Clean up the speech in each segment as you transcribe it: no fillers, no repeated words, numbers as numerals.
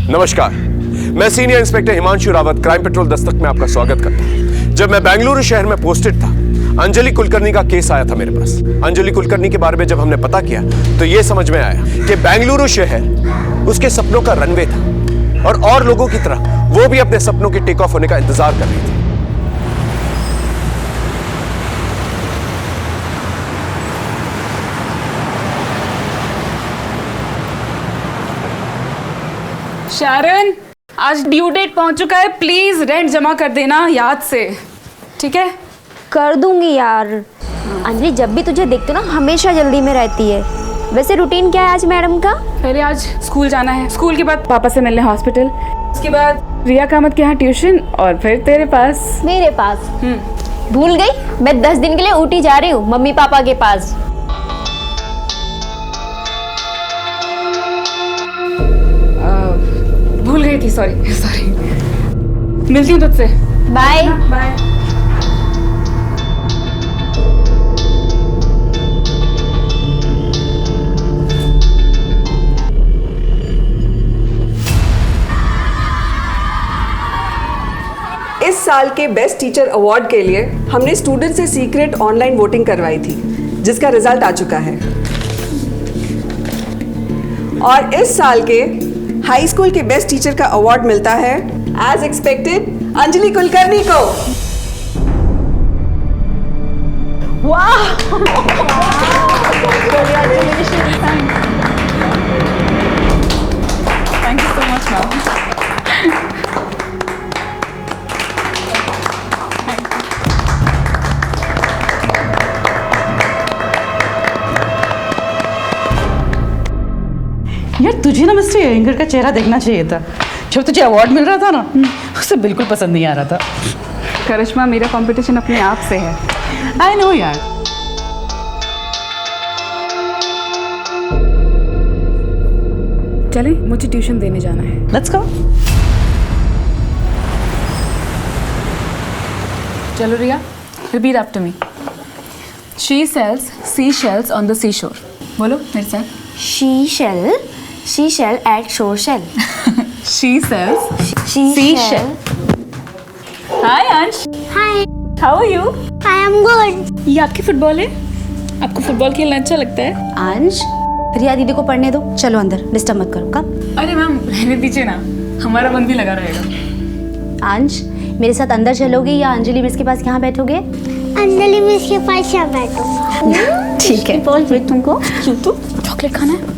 नमस्कार, मैं senior inspector Himanshu Rawat crime petrol Dastak में आपका स्वागत करता हूं। जब मैं बेंगलुरु शहर में पोस्टेड था, अंजलि कुलकर्णी का केस आया था मेरे पास। अंजलि कुलकर्णी के बारे में जब हमने पता किया तो यह समझ में आया कि बेंगलुरु शहर उसके सपनों का रनवे था और लोगों की तरह वो भी अपने सपनों के टेक ऑफ होने का इंतजार कर रही थी। शारन, आज ड्यू डेट पहुंच चुका है, प्लीज रेंट जमा कर देना याद से, ठीक है? कर दूंगी यार। अंजलि जब भी तुझे देखती हूँ ना हमेशा जल्दी में रहती है। वैसे रूटीन क्या है आज मैडम का? पहले आज स्कूल जाना है, स्कूल के बाद पापा से मिलने हॉस्पिटल, उसके बाद रिया कामत के यहाँ ट्यूशन और फिर तेरे पास। मेरे पास? भूल गई, मैं 10 दिन के लिए ऊटी जा रही हूँ मम्मी पापा के पास। भूल गई थी, सॉरी। मिलती हूँ तुझसे। Bye bye. इस साल के बेस्ट टीचर अवार्ड के लिए हमने स्टूडेंट से सीक्रेट ऑनलाइन वोटिंग करवाई थी, जिसका रिजल्ट आ चुका है। और इस साल के हाई स्कूल के बेस्ट टीचर का अवार्ड मिलता है एज एक्सपेक्टेड अंजलि कुलकर्णी को। वाह! Thank you so much ma'am. यार तुझे ना मिस्टर एंगर का चेहरा देखना चाहिए था। जब तुझे अवार्ड मिल रहा था ना, उसे बिल्कुल पसंद नहीं आ रहा था। करिश्मा, मेरा कंपटीशन अपने आप से है। आई नो यार। चले, मुझे ट्यूशन देने जाना है। Let's go. चलो Riya, repeat after me. She sells sea shells on the sea shore. बोलो मेरे साथ। She shall at shore shell. She sells She seashell. Hi अंश। Hi, How are you? I am good. ये आपकी फुटबॉल है? आपको football खेलना अच्छा लगता है? अंश, रिया दीदी को पढ़ने दो, चलो अंदर, डिस्टर्ब मत करो। कब? अरे मैम रहने दीजिए ना, हमारा मन भी लगा रहेगा। अंश, मेरे साथ अंदर चलोगे या अंजलि मिस के पास यहाँ बैठोगे? अंजलि मिस के पास यहाँ बैठो। ठीक है। बोल फिर तुमको क्यों तो चॉकलेट खाना है?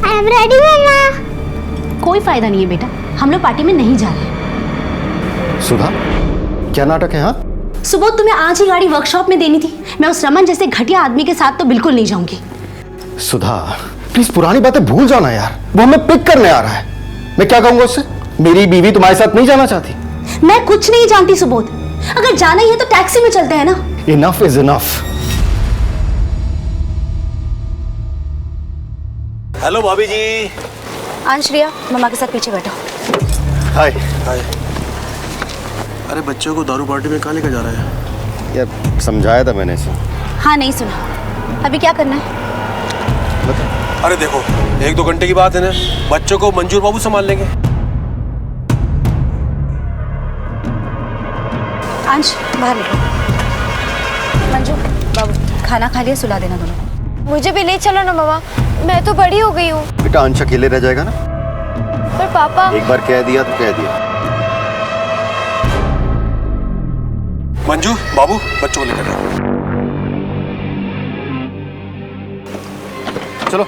आई एम रेडी मम्मा। कोई फायदा नहीं है बेटा, हम लोग पार्टी में नहीं जा रहे। सुधा, क्या नाटक है? हाँ, सुबह तुम्हें आज ही गाड़ी वर्कशॉप में देनी थी। मैं उस रमन जैसे घटिया आदमी के साथ तो बिल्कुल नहीं जाऊंगी। सुधा प्लीज पुरानी बातें भूल जाना यार। वो हमें पिक करने आ रहा है। मैं क्या कहूंगा उससे? मेरी बीवी तुम्हारे साथ नहीं जाना चाहती। मैं कुछ नहीं जानती सुबोध, अगर जाना ही है तो टैक्सी में चलते हैं ना। Enough is enough. हेलो भाभी जी। अंश, रिया मम्मा के साथ पीछे बैठो। हाय। हाय। अरे बच्चों को दारू पार्टी में कहाँ लेकर जा रहा है? यार समझाया था मैंने इसे। हाँ नहीं सुना। अभी क्या करना है? अरे देखो, 1-2 घंटे की बात है ना, बच्चों को मंजूर बाबू संभाल लेंगे। अंश बाहर निकलो। मंजू बाबू खाना खा लिया, सुला देना दोनों को। मुझे भी ले चलो ना मम्मा, मैं तो बड़ी हो गई हूँ। बेटा अंश अकेले रह जाएगा ना। पर पापा। एक बार कह दिया तो कह दिया। मंजू बाबू बच्चों को लेकर जाओ। चलो।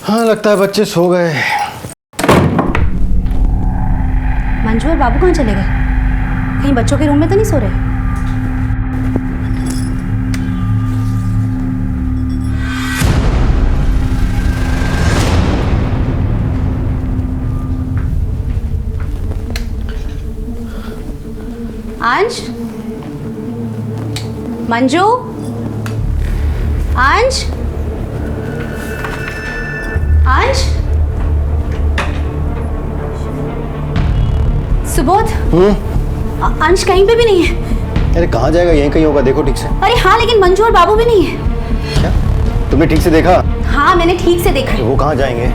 हाँ लगता है बच्चे सो गए। मंजू और बाबू कहाँ चले गए? कहीं बच्चों के रूम में तो नहीं सो रहे? अंश, मंजू, अंश, अंश, सुबोध। अंश कहीं पे भी नहीं है। अरे कहाँ जाएगा, यहीं कहीं होगा, देखो ठीक से। अरे हाँ, लेकिन मंजू और बाबू भी नहीं है। क्या तुमने ठीक से देखा? हाँ, मैंने ठीक से देखा है। वो कहाँ जाएंगे?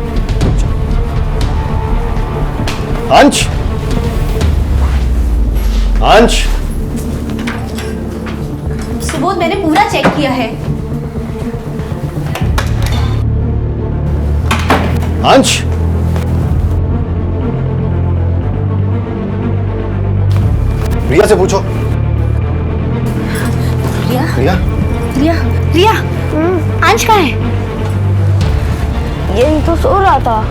अंश, अंश, सुबोध, मैंने पूरा चेक किया है। अंश, रिया से पूछो। रिया, रिया, रिया, रिया, अंश कहाँ है? यही तो सो रहा था।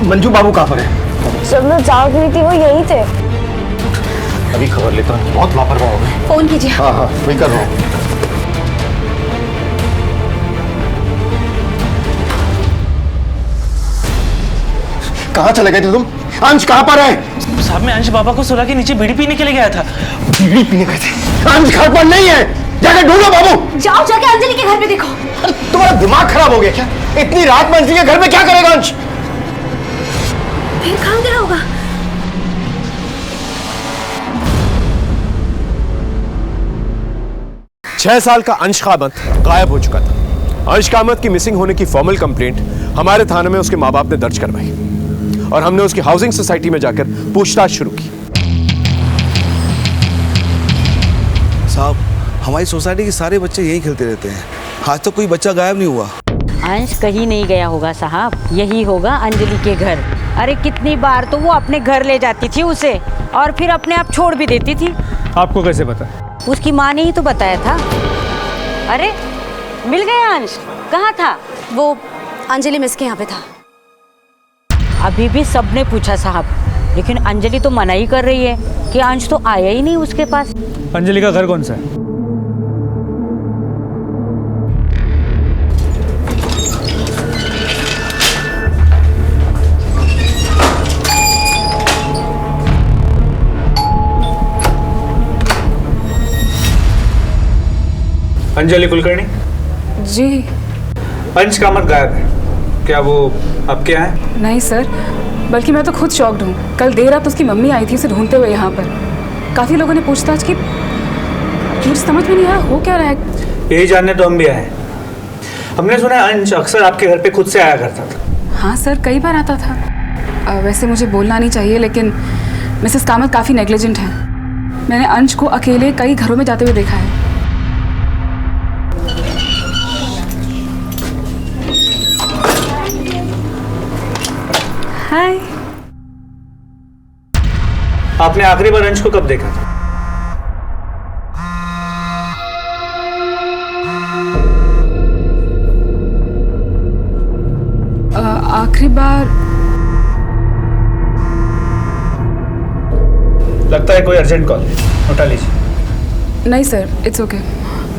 मंजू बाबू कहाँ पर है? जब मैं जाग रही थी वो यहीं थे। अभी खबर लेता हूँ, बहुत लापरवाह हो गए। फोन कीजिए। हाँ हाँ वही कर रहा हूँ। कहाँ चले गए थे तुम? अंश कहाँ पर है? साहब, मैं अंश बाबा को सुला के नीचे बीड़ी पीने के लिए गया था। बीड़ी पीने गए थे? अंश घर पर नहीं है, जाकर ढूंढो बाबू। जाओ, जाके अंजलि के घर पे देखो। तुम्हारा दिमाग खराब हो गया क्या? इतनी रात में अंजलि के घर में क्या करेगा अंश? फिर कहाँ गया होगा? छह साल का अंश कामत गायब हो चुका था। अंश कामत की मिसिंग होने की फॉर्मल कंप्लेंट हमारे थाने में उसके माँ बाप ने दर्ज करवाई और हमने उसकी हाउसिंग सोसाइटी में जाकर पूछताछ शुरू की। साहब, हमारी सोसाइटी के सारे बच्चे यही खेलते रहते हैं, आज तक कोई बच्चा गायब नहीं हुआ। अंश कहीं नहीं गया होगा साहब, यही होगा अंजलि के घर। अरे कितनी बार तो वो अपने घर ले जाती थी उसे और फिर अपने आप छोड़ भी देती थी। आपको कैसे पता? उसकी माँ ने ही तो बताया था। अरे मिल गया अंश, कहाँ था वो अंजलि मिस के यहाँ पे था। अभी भी सबने पूछा साहब, लेकिन अंजलि तो मना ही कर रही है कि अंश तो आया ही नहीं उसके पास। अंजलि का घर कौन सा है? अंजलि कुलकर्णी जी। अंश कामत गायब है, क्या वो आपके यहाँ है? नहीं सर, बल्कि मैं तो खुद शॉक्ड हूँ। कल देर रात उसकी मम्मी आई थी उसे ढूंढते हुए यहाँ पर। काफ़ी लोगों ने पूछताछ की, मुझे समझ में नहीं आया हो क्या रहा है। यही जानने तो हम भी आए। हमने सुना है अंश अक्सर आपके घर पे खुद से आया करता था। हाँ सर, कई बार आता था। वैसे मुझे बोलना नहीं चाहिए, लेकिन मिसेस कामत काफ़ी नेग्लिजेंट है। मैंने अंश को अकेले कई घरों में जाते हुए देखा है। हाय। आपने आखिरी बार अंश को कब देखा था? आखिरी बार लगता है कोई अर्जेंट कॉल है, उठा लीजिए। नहीं सर, इट्स ओके।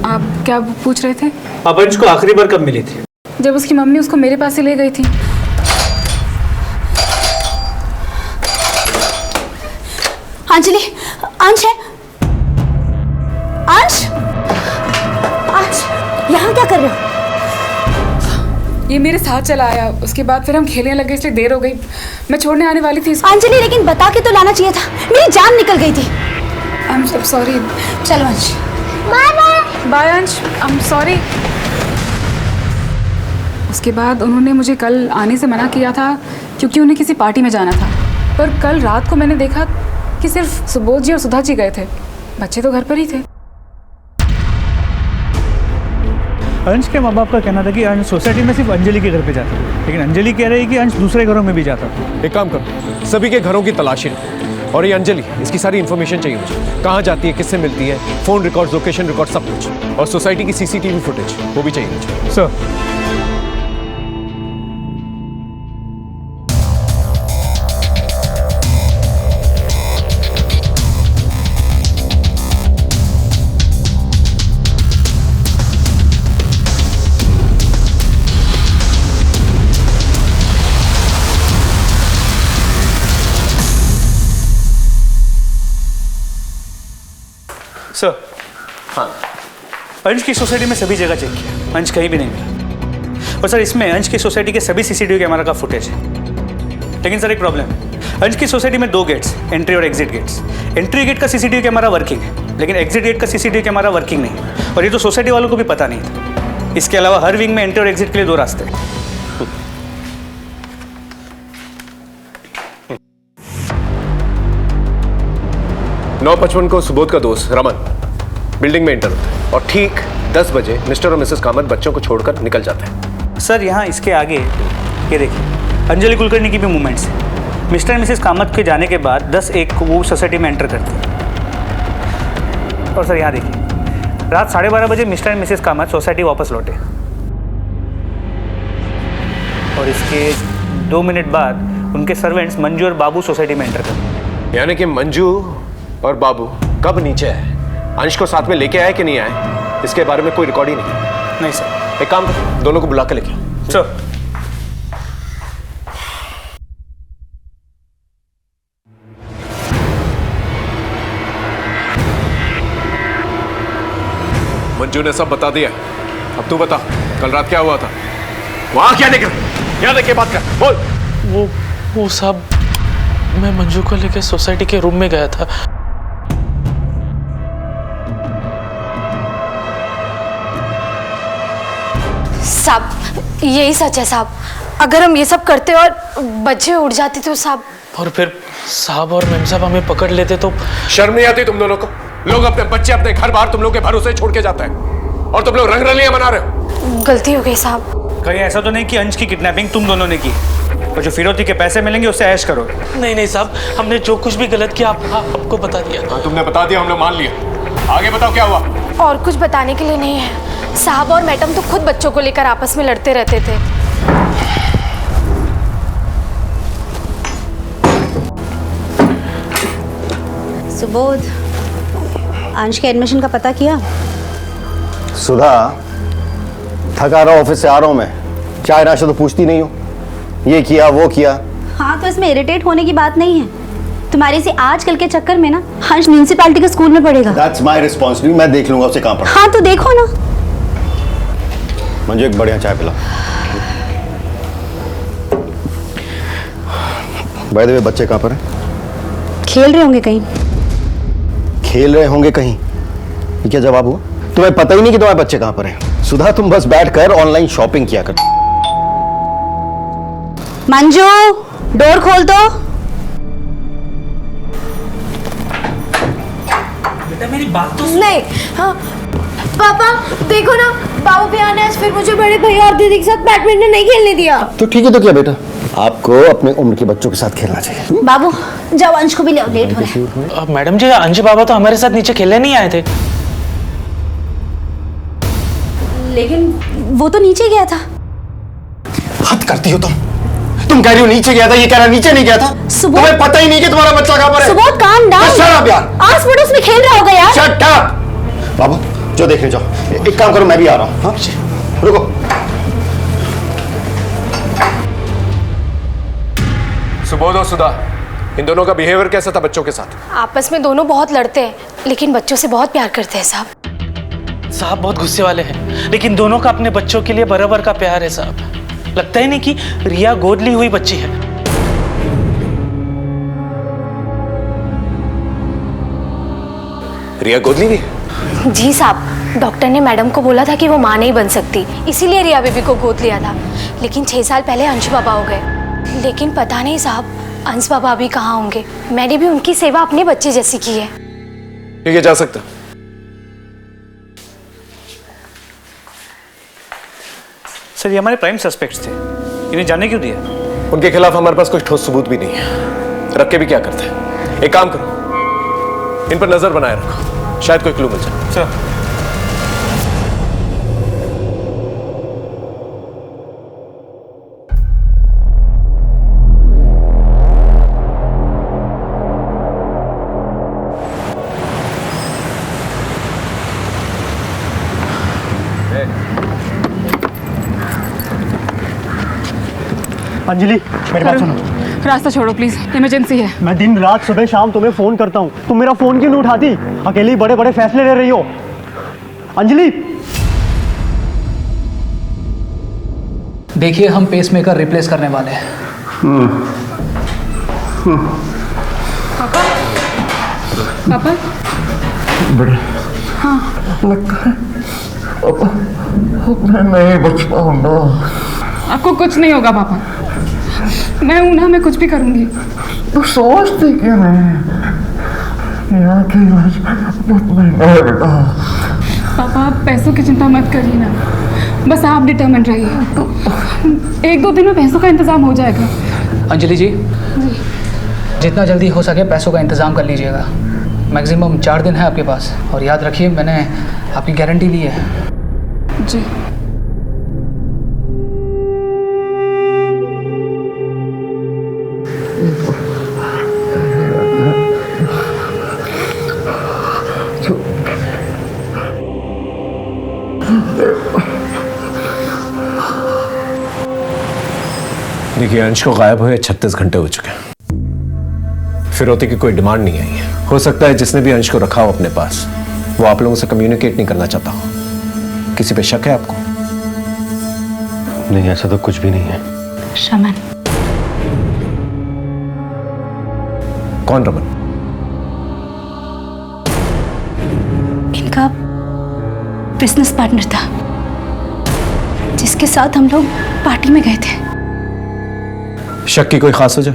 आप क्या पूछ रहे थे? आप अंश को आखिरी बार कब मिली थी? जब उसकी मम्मी उसको मेरे पास से ले गई थी। अंजलि, अंश है। अंश, अंश, यहाँ क्या कर रहे हो? ये मेरे साथ चला आया, उसके बाद फिर हम खेलने लगे, इसलिए देर हो गई। मैं छोड़ने आने वाली थी इसको। अंजलि, लेकिन बता के तो लाना चाहिए था, मेरी जान निकल गई थी। I am sorry. चलो अंश। Bye bye. बाय अंश, आई एम सॉरी। उसके बाद उन्होंने मुझे कल आने से मना किया था क्योंकि उन्हें किसी पार्टी में जाना था। पर कल रात को मैंने देखा कि सिर्फ सुबोध जी और सुधा जी गए थे, बच्चे तो घर पर ही थे। अंश के माँ बाप का कहना था कि अंश सोसाइटी में सिर्फ अंजलि के घर पे जाता है, लेकिन अंजलि कह रही है कि अंश दूसरे घरों में भी जाता है। एक काम करो, सभी के घरों की तलाशी लो और ये अंजलि, इसकी सारी इन्फॉर्मेशन चाहिए मुझे। कहाँ जाती है, किससे मिलती है, फोन रिकॉर्ड, लोकेशन रिकॉर्ड, सब कुछ। और सोसाइटी की सीसीटीवी फुटेज वो भी चाहिए मुझे। सर। सर, हाँ, अंश की सोसाइटी में सभी जगह चेक किया, अंश कहीं भी नहीं मिला। और सर इसमें अंश की सोसाइटी के सभी सीसीटीवी कैमरा का फुटेज है। लेकिन सर एक प्रॉब्लम है, अंश की सोसाइटी में 2 गेट्स, एंट्री और एग्जिट गेट्स। एंट्री गेट का सीसीटीवी कैमरा वर्किंग है, लेकिन एग्जिट गेट का सीसीटीवी कैमरा वर्किंग नहीं है। और ये तो सोसाइटी वालों को भी पता नहीं था। इसके अलावा हर विंग में एंट्री और एग्जिट के लिए 2 रास्ते हैं। 9:55 को सुबोध का दोस्त रमन बिल्डिंग में एंटर होता है और ठीक 10 बजे मिस्टर और मिसेस कामत बच्चों को छोड़कर निकल जाते हैं। सर यहाँ इसके आगे ये देखिए, अंजलि कुलकर्णी की भी मूवमेंट्स है। मिस्टर और मिसेस कामत के जाने के बाद 10:01 को वो सोसाइटी में एंटर करते हैं। और सर यहाँ देखिए, रात 12:30 बजे मिस्टर और मिसेस कामत सोसाइटी वापस लौटे और इसके 2 मिनट बाद उनके सर्वेंट्स मंजू और बाबू सोसाइटी में एंटर करते। यानी कि मंजू और बाबू कब नीचे आए, अंश को साथ में लेके आए कि नहीं आए, इसके बारे में कोई रिकॉर्ड ही नहीं। नहीं सर। एक काम करो, दोनों को बुला के लेके आओ। सर, मंजू ने सब बता दिया, अब तू बता कल रात क्या हुआ था, वहां क्या देख रहा, यहाँ देख के बात कर, बोल। वो साहब, मैं मंजू को लेकर सोसाइटी के रूम में गया था। साहब यही सच है साहब, अगर हम ये सब करते और बच्चे उड़ जाते तो साहब। और फिर साहब और मैम साहब हमें पकड़ लेते तो। शर्म नहीं आती तुम दोनों को? लोग अपने बच्चे अपने घर बाहर तुम लोग के भरोसे छोड़ के जाते हैं और तुम लोग रंगरलियां मना रहे हो। गलती हो गई साहब। कहीं ऐसा तो नहीं कि अंश की किडनैपिंग तुम दोनों ने की और जो फिरौती के पैसे मिलेंगे उससे ऐश करोगे? नहीं साहब, हमने जो कुछ भी गलत किया आपको बता दिया। हाँ, तुमने बता दिया, हमने मान लिया। आगे बताओ क्या हुआ। और कुछ बताने के लिए नहीं है साहब, और मैडम तो खुद बच्चों को लेकर आपस में लड़ते रहते थे। सुबोध, अंश के एडमिशन का पता किया? सुधा, थका रहा ऑफिस से आ रहा हूं मैं, चाय नाश्ता तो पूछती नहीं हो, ये किया वो किया। हाँ तो इसमें इरिटेट होने की बात नहीं है। तुम्हारे से आजकल के चक्कर में ना अंश म्यूनिसिपैलिटी के स्कूल में पढ़ेगा। That's my responsibility, मैं देख लूंगा उसे कहाँ पढ़ा। हाँ तो देखो ना। मुझे एक बढ़िया चाय पिला। बाय द वे, बच्चे कहाँ पर हैं? खेल रहे होंगे कहीं। खेल रहे होंगे कहीं, ये क्या जवाब हुआ? तुम्हें पता ही नहीं कि तुम्हारे बच्चे कहाँ पर हैं। सुधा, तुम बस बैठकर ऑनलाइन शॉपिंग किया कर। मंजू, डोर खोल दो। बेटा मेरी बात तो नहीं। हाँ पापा देखो ना, बाबू भैया ने आज फिर मुझे बड़े भैया और दीदी के साथ बैडमिंटन नहीं खेलने दिया। तो ठीक है, तो क्या बेटा, आपको अपने उम्र के बच्चों के साथ खेलना चाहिए। बाबू जाओ, अंश को भी ले आओ, लेट हो रहा है। मैडम जी, अंश बाबा तो हमारे साथ नीचे खेलने नहीं आए थे। लेकिन वो तो नीचे गया था। हद करती हो तुम कह रही हो नीचे गया था, ये कह रहा नीचे नहीं गया था। तुम्हें पता ही नहीं कि तुम्हारा बच्चा कहाँ पर है। Subodh, calm down. Shut up यार, आस पड़ोस में खेल रहा होगा यार। Shut up. बाबू जो देखने जाओ, एक काम करो, मैं भी आ रहा हूँ। हाँ रुको। सुबोध और सुधा, इन दोनों का बिहेवियर कैसा था बच्चों के साथ? आपस में दोनों बहुत लड़ते हैं, लेकिन बच्चों से बहुत प्यार करते हैं साहब। साहब बहुत गुस्से वाले हैं, लेकिन दोनों का अपने बच्चों के लिए बराबर का प्यार है साहब। लगता ही नहीं कि रिया गोद ली हुई बच्ची है। रिया गोद ली हुई? जी साहब, डॉक्टर ने मैडम को बोला था कि वो माँ नहीं बन सकती, इसीलिए रिया बेबी को गोद लिया था। लेकिन 6 साल पहले अंश बाबा हो गए। लेकिन पता नहीं साहब, अंश बाबा अभी कहाँ होंगे। मैंने भी उनकी सेवा अपने बच्चे जैसी की है। ठीक है, जा सकता। सर, ये हमारे प्राइम सस्पेक्ट्स थे, इन्हें जाने क्यों दिया? उनके खिलाफ हमारे पास कोई ठोस सबूत भी नहीं है, रख के भी क्या करते हैं। एक काम करो, इन पर नजर बनाए रखो, शायद कोई क्लू मिल जाए। सर, अंजलि मेरी बात सुनो। रास्ता छोड़ो प्लीज, इमरजेंसी है। मैं दिन रात सुबह शाम तुम्हें फोन करता हूँ, तुम मेरा फोन क्यों नहीं उठाती? अकेली बड़े बड़े फैसले ले रही हो अंजलि। देखिए हम पेसमेकर रिप्लेस करने वाले हैं। पापा पापा हाँ लगता है मैं नहीं बच पाऊंगा। आपको कुछ नहीं होगा पापा, मैं हूं ना, मैं कुछ भी करूंगी। तो सोचते क्यों नहीं? यहाँ की इलाज बहुत महंगा है बेटा। पापा आप पैसों की चिंता मत करिए ना, बस आप डिटर्मिन्ड रहिए। 1-2 दिन में पैसों का इंतजाम हो जाएगा। अंजलि जी जितना जल्दी हो सके पैसों का इंतज़ाम कर लीजिएगा। मैक्सिमम 4 दिन है आपके पास, और याद रखिए मैंने आपकी गारंटी ली है। जी देखिए अंश को गायब हुए 36 घंटे हो चुके हैं। फिरौती की कोई डिमांड नहीं आई है। हो सकता है जिसने भी अंश को रखा हो अपने पास वो आप लोगों से कम्युनिकेट नहीं करना चाहता हो। किसी पे शक है आपको? नहीं ऐसा तो कुछ भी नहीं है। शमन। कौन रमन? इनका बिजनेस पार्टनर था जिसके साथ हम लोग पार्टी में गए थे। शक की कोई खास वजह?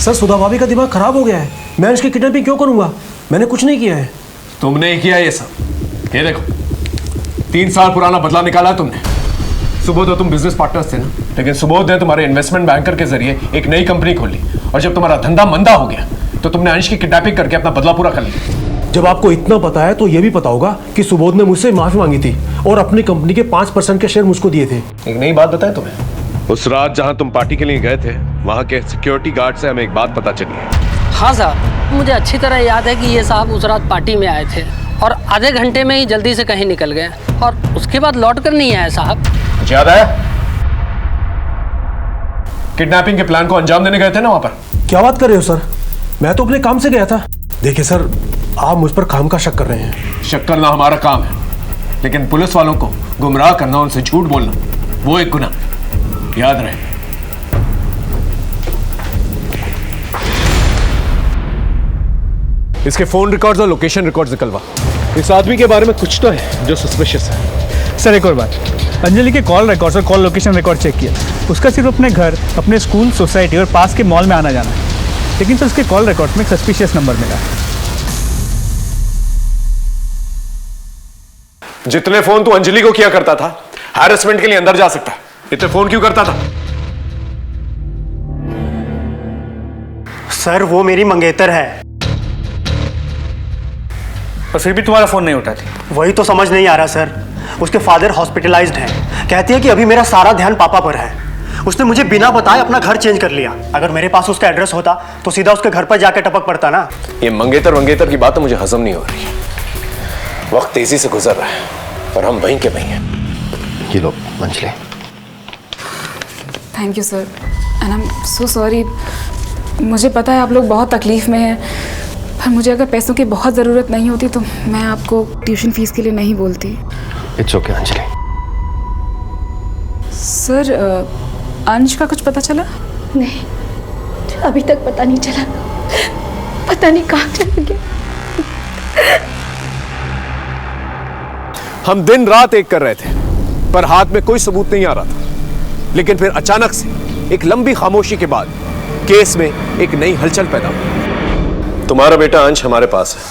सर सुधा भाभी का दिमाग खराब हो गया है। मैं उसकी किडनैपिंग क्यों करूंगा? मैंने कुछ नहीं किया है। तुमने ही किया ये सब। ये देखो 3 साल पुराना बदला निकाला तुमने। सुबोध और तुम बिजनेस पार्टनर्स थे ना, लेकिन सुबोध ने तुम्हारे इन्वेस्टमेंट बैंकर के जरिए एक नई कंपनी खोली, और जब तुम्हारा धंधा मंदा हो गया तो तुमने अंश की किडनैपिंग करके अपना बदला पूरा कर लिया। जब आपको इतना पता है तो यह भी पता होगा कि सुबोध ने मुझसे माफी मांगी थी और अपनी कंपनी के 5% के शेयर मुझको दिए थे। एक नई बात बताएं तुम्हें, उस रात जहां तुम पार्टी के लिए गए थे वहां के सिक्योरिटी गार्ड से हमें एक बात पता चली है। हाँ साहब, मुझे अच्छी तरह याद है कि ये साहब उस रात पार्टी में आए थे और आधे घंटे में ही जल्दी से कहीं निकल गए और उसके बाद लौट कर नहीं आए साहब। याद है किडनैपिंग के प्लान को अंजाम देने गए थे ना वहां पर? क्या बात कर रहे हो सर? मैं तो अपने काम से गया था। देखिए सर, आप मुझ पर काम का शक कर रहे हैं। शक करना हमारा काम है, लेकिन पुलिस वालों को गुमराह करना, उनसे झूठ बोलना वो एक गुनाह। याद रहे। इसके फोन रिकॉर्ड्स और लोकेशन रिकॉर्ड्स निकलवा। इस आदमी के बारे में कुछ तो है जो सस्पिशियस है। सर एक और बात, अंजलि के कॉल रिकॉर्ड्स और कॉल लोकेशन रिकॉर्ड चेक किया। उसका सिर्फ अपने घर, अपने स्कूल, सोसाइटी और पास के मॉल में आना जाना है, लेकिन तो उसके कॉल रिकॉर्ड में सस्पिशियस नंबर मिला। जितने फोन तू अंजलि को किया करता था हैरेसमेंट के लिए अंदर जा सकता है, इतने फोन क्यों करता था? सर वो मेरी मंगेतर है। और फिर भी तुम्हारा फोन नहीं उठाती? वही तो समझ नहीं आ रहा सर। उसके फादर हॉस्पिटलाइज्ड हैं। कहती है कि अभी मेरा सारा ध्यान पापा पर है। उसने मुझे बिना बताए अपना घर चेंज कर लिया। अगर मेरे पास उसका एड्रेस होता तो सीधा उसके घर पर जाकर टपक पड़ता ना। ये मंगेतर की बात तो मुझे हजम नहीं हो रही है। वक्त तेजी से गुजर रहा है और हम वहीं के वहीं हैं। ये लो Anjali. Thank you sir, and I am so sorry. मुझे पता है आप लोग बहुत तकलीफ में हैं, पर मुझे अगर पैसों की बहुत ज़रूरत नहीं होती तो मैं आपको ट्यूशन फीस के लिए नहीं बोलती। It's okay Anjali. सर अंश का कुछ पता चला? नहीं, अभी तक पता नहीं चला। पता नहीं कहाँ चला गया। हम दिन रात एक कर रहे थे पर हाथ में कोई सबूत नहीं आ रहा था, लेकिन फिर अचानक से एक लंबी खामोशी के बाद केस में एक नई हलचल पैदा हुई। तुम्हारा बेटा अंश हमारे पास है।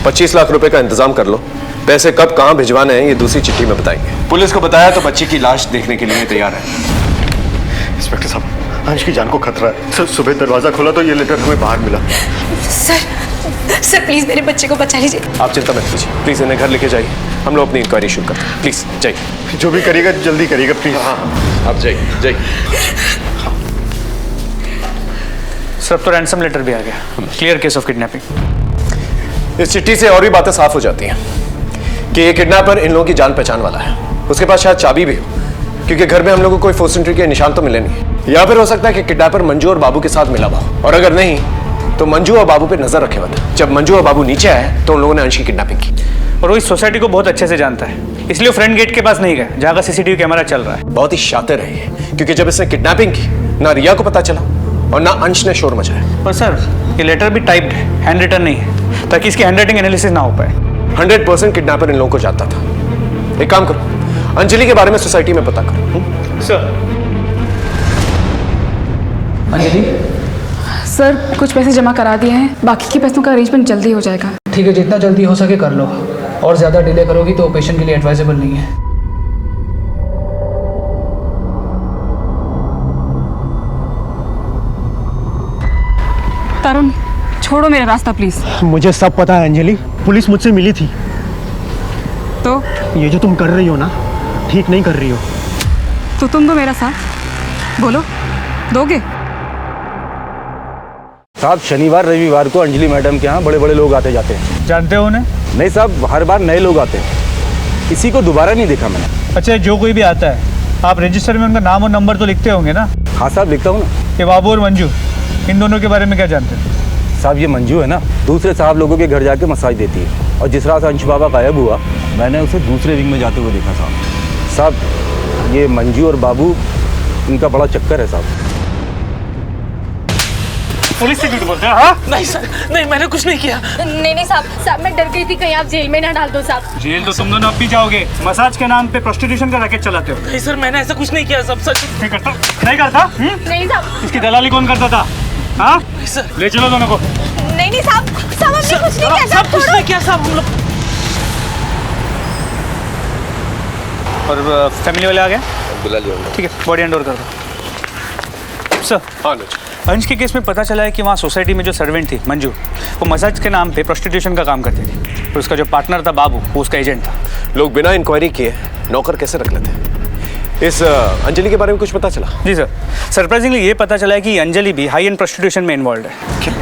25 लाख रुपए का इंतजाम कर लो। पैसे कब कहां भिजवाने हैं ये दूसरी चिट्ठी में बताएंगे। पुलिस को बताया तो बच्ची की लाश देखने के लिए तैयार है। इंस्पेक्टर साहब, अंश की जान को खतरा है। सर सुबह दरवाजा खोला तो ये लेटर हमें बाहर मिला। सर प्लीज मेरे बच्चे को बचा लीजिए। आप चिंता मत कीजिए, प्लीज इन्हें घर लेके जाइए। हम लोग अपनी इंक्वायरी शुरू करते हैं। प्लीज जाइए। जो भी करिएगा जल्दी करिएगा प्लीज। हाँ आप जाइए जाइए। सर तो रैंसम लेटर भी आ गया। Clear case of kidnapping. इस चिट्ठी से और भी बातें साफ हो जाती हैं। कि ये किडनैपर इन लोगों की जान पहचान वाला है। उसके पास शायद चाबी भी हो, क्योंकि घर में हम लोगों को कोई फोर्स एंट्री के निशान तो मिले नहीं। या फिर हो सकता है कि किडनैपर मंजू और बाबू के साथ मिला हुआ हो, और अगर नहीं तो मंजू और बाबू पे नजर रखे हुआ था। जब मंजू और बाबू नीचे आए तो उन लोगों ने अंश की किडनैपिंग की। और वो इस सोसाइटी को बहुत अच्छे से जानता है, इसलिए वो फ्रंट गेट के पास नहीं गया जहाँ का सीसीटीवी कैमरा चल रहा है। बहुत ही शातिर है ये, क्योंकि जब इसने किडनैपिंग की ना रिया को पता चला और ना अंश ने शोर मचाया। पर सर ये लेटर भी टाइप्ड है, हैंड रिटन नहीं है, ताकि इसकी हैंड राइटिंग एनालिसिस ना हो पाए। 100% किडनैपर इन लोगों को जानता था। एक काम करो, अंजलि के बारे में सोसाइटी में पता करो। सर। अंजलि सर कुछ पैसे जमा करा दिए हैं, बाकी के पैसों का अरेंजमेंट जल्दी हो जाएगा। ठीक है, जितना जल्दी हो सके कर लो, और ज़्यादा डिले करोगी तो ऑपरेशन के लिए एडवाइजेबल नहीं है। तरुण छोड़ो मेरा रास्ता प्लीज। मुझे सब पता है अंजलि, पुलिस मुझसे मिली थी। तो ये जो तुम कर रही हो ना, ठीक नहीं कर रही हो। तो तुम दो मेरा साथ, बोलो दोगे? साहब शनिवार रविवार को अंजलि मैडम के यहाँ बड़े बड़े लोग आते जाते हैं। जानते हो उन्हें? नहीं साहब, हर बार नए लोग आते हैं, किसी को दोबारा नहीं देखा मैंने। अच्छा, जो कोई भी आता है आप रजिस्टर में उनका नाम और नंबर तो लिखते होंगे ना? हाँ साहब लिखता हूँ ना। ये बाबू और मंजू, इन दोनों के बारे में क्या जानते हैं? साहब ये मंजू है ना, दूसरे साहब लोगों के घर जाके मसाज देती है, और जिस रात अंश बाबा गायब हुआ मैंने उसे दूसरे विंग में जाते हुए देखा साहब। ये मंजू और बाबू, इनका बड़ा चक्कर है साहब। पुलिस से झूठ बोलते हैं? हाँ? नहीं सर, नहीं मैंने कुछ नहीं किया। नहीं साहब, मैं डर गई थी कहीं आप जेल में ना डाल दो साहब। जेल तो तुम दोनों अब भी जाओगे। मसाज के नाम पे प्रोस्टिट्यूशन का रैकेट चलाते हो। नहीं सर, मैंने ऐसा कुछ नहीं किया। सब सच नहीं करता? नहीं करता? नहीं साहब। इसकी दलाली कौन करता था? हाँ? सर ले चलो दोनों को। नहीं साहब, हमने कुछ नहीं किया। सब कुछ नहीं किया साहब हम लोग। और फैमिली वाले आ गए? बुला लिया। ठीक है, बॉडी हैंड ओवर कर दो। सर। हाँ अंश के केस में पता चला है कि वहाँ सोसाइटी में जो सर्वेंट थी मंजू, वो मसाज के नाम पे प्रोस्टिट्यूशन का काम करती थी, और उसका जो पार्टनर था बाबू, वो उसका एजेंट था। लोग बिना इंक्वायरी किए नौकर कैसे रख लेते? इस अंजलि के बारे में कुछ पता चला? जी सर, सरप्राइजिंगली ये पता चला है कि अंजलि भी हाई एंड प्रोस्टिट्यूशन में इन्वॉल्व है। क्या?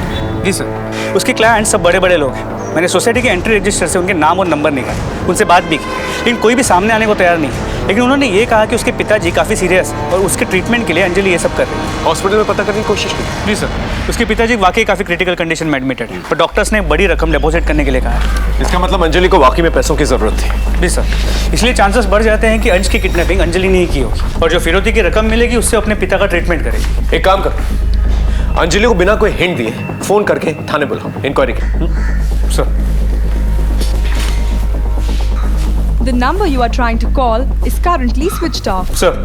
जी सर, उसके क्लाइंट्स सब बड़े बड़े लोग हैं। मैंने सोसाइटी के एंट्री रजिस्टर से उनके नाम और नंबर निकाले, उनसे बात भी की, लेकिन कोई भी सामने आने को तैयार नहीं। लेकिन उन्होंने ये कहा कि उसके पिताजी काफ़ी सीरियस है और उसके ट्रीटमेंट के लिए अंजलि ये सब कर रही है। हॉस्पिटल में पता करने की कोशिश की? जी सर, उसके पिताजी वाकई काफ़ी क्रिटिकल कंडीशन में एडमिटेड है, पर डॉक्टर्स ने बड़ी रकम डिपॉजिट करने के लिए कहा है। इसका मतलब अंजलि को वाकई में पैसों की जरूरत थी? जी सर, इसलिए चांसेस बढ़ जाते हैं कि अंश की किडनैपिंग अंजलि ने ही की होगी, और जो फिरौती की रकम मिलेगी उससे अपने पिता का ट्रीटमेंट करेगी। एक काम कर, अंजलि को बिना कोई हिंट दिए फोन करके थाने बुलाओ, इंक्वायरी की। Sir. The number you are trying to call is currently switched off. Sir,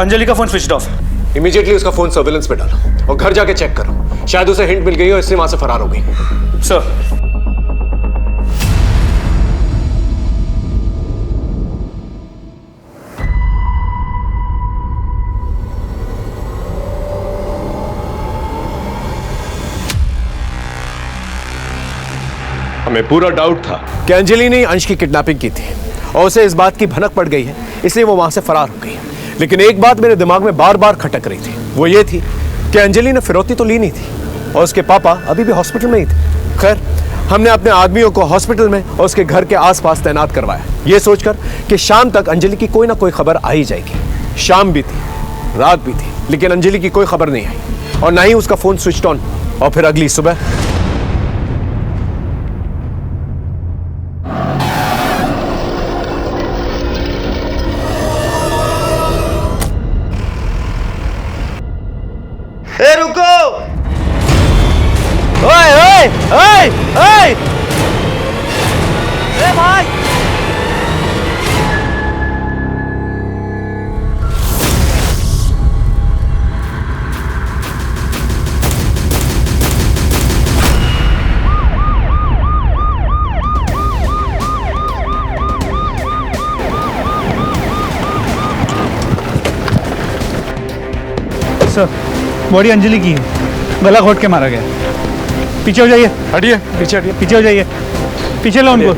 Anjali का फोन स्विच्ड ऑफ है। इमीडिएटली उसका फोन सर्विलेंस पे डालो और घर जाके चेक करो, शायद उसे हिंट मिल गई हो इसलिए वहां से फरार हो गई। सर। हमें पूरा डाउट था कि अंजलि ने अंश की किडनैपिंग की थी और उसे इस बात की भनक पड़ गई है, इसलिए वो वहां से फरार हो गई। लेकिन एक बात मेरे दिमाग में बार बार खटक रही थी, वो ये थी कि अंजलि ने फिरौती तो ली नहीं थी और उसके पापा अभी भी हॉस्पिटल में ही थे। खैर, हमने अपने आदमियों को हॉस्पिटल में और उसके घर के आसपास तैनात करवाया, ये सोचकर कि शाम तक अंजलि की कोई ना कोई खबर आ ही जाएगी। शाम भी थी, रात भी थी, लेकिन अंजलि की कोई खबर नहीं आई और ना ही उसका फोन स्विच ऑन। और फिर अगली सुबह रुको! ओए ओए ओए ओए! ए भाई! सर, बॉडी अंजलि की है, गला घोट के मारा गया। पीछे हो जाइए। हटिए, पीछे हटिए, पीछे हो जाइए, पीछे लो उनको।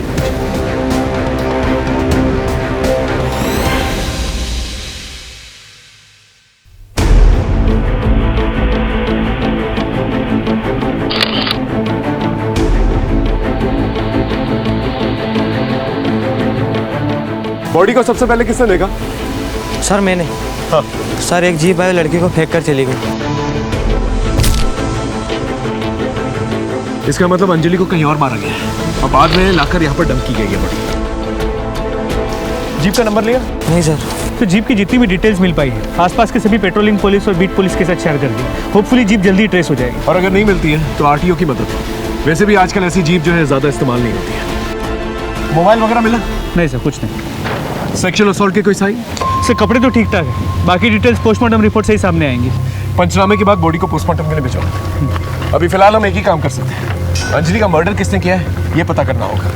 बॉडी को सबसे पहले किसने देखा? सर मैंने। हाँ। सर एक जीप आई लड़की को फेंक कर चली गई। इसका मतलब अंजलि को कहीं और मारा गया है और बाद में लाकर यहाँ पर डंप की गई है बॉडी। जीप का नंबर लिया? नहीं सर। तो जीप की जितनी भी डिटेल्स मिल पाई है आसपास के सभी पेट्रोलिंग पुलिस और बीट पुलिस के साथ शेयर कर दी। होपफुली जीप जल्दी ट्रेस हो जाएगी। और अगर नहीं मिलती है तो आरटीओ की मदद। वैसे भी आजकल ऐसी जीप जो है ज्यादा इस्तेमाल नहीं होती है। मोबाइल वगैरह मिला? नहीं सर, कुछ नहीं। सेक्सुअल असॉल्ट के कोई साइन? सर कपड़े तो ठीक ठाक है, बाकी डिटेल्स पोस्टमार्टम रिपोर्ट से ही सामने आएंगी। पंचनामे के बाद बॉडी को पोस्टमार्टम के लिए भिजवा देते हैं। अभी फिलहाल हम एक ही काम कर सकते हैं, अंजलि का मर्डर किसने किया है ये पता करना होगा।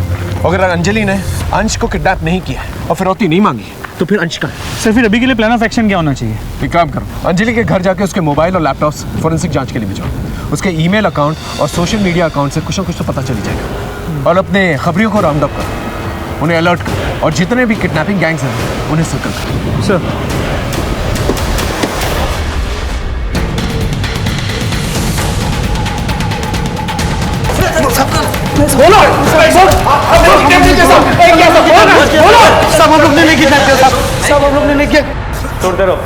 अगर अंजलि ने अंश को किडनैप नहीं किया और फिरौती नहीं मांगी तो फिर अंश का है। सर फिर अभी के लिए प्लान ऑफ एक्शन क्या होना चाहिए? एक काम करो, अंजलि के घर जाके उसके मोबाइल और लैपटॉप फॉरेंसिक जांच के लिए भिजवाओ। उसके ईमेल अकाउंट और सोशल मीडिया अकाउंट से कुछ ना कुछ तो पता चली जाएगा। और अपने खबरियों को राउंड अप करो, उन्हें अलर्ट करो और जितने भी किडनैपिंग गैंग्स हैं उन्हें सर्कल करो। सर बोलो सब हम लोग ने नहीं किया, सब हम लोग ने नहीं किया। छोड़ते रहो।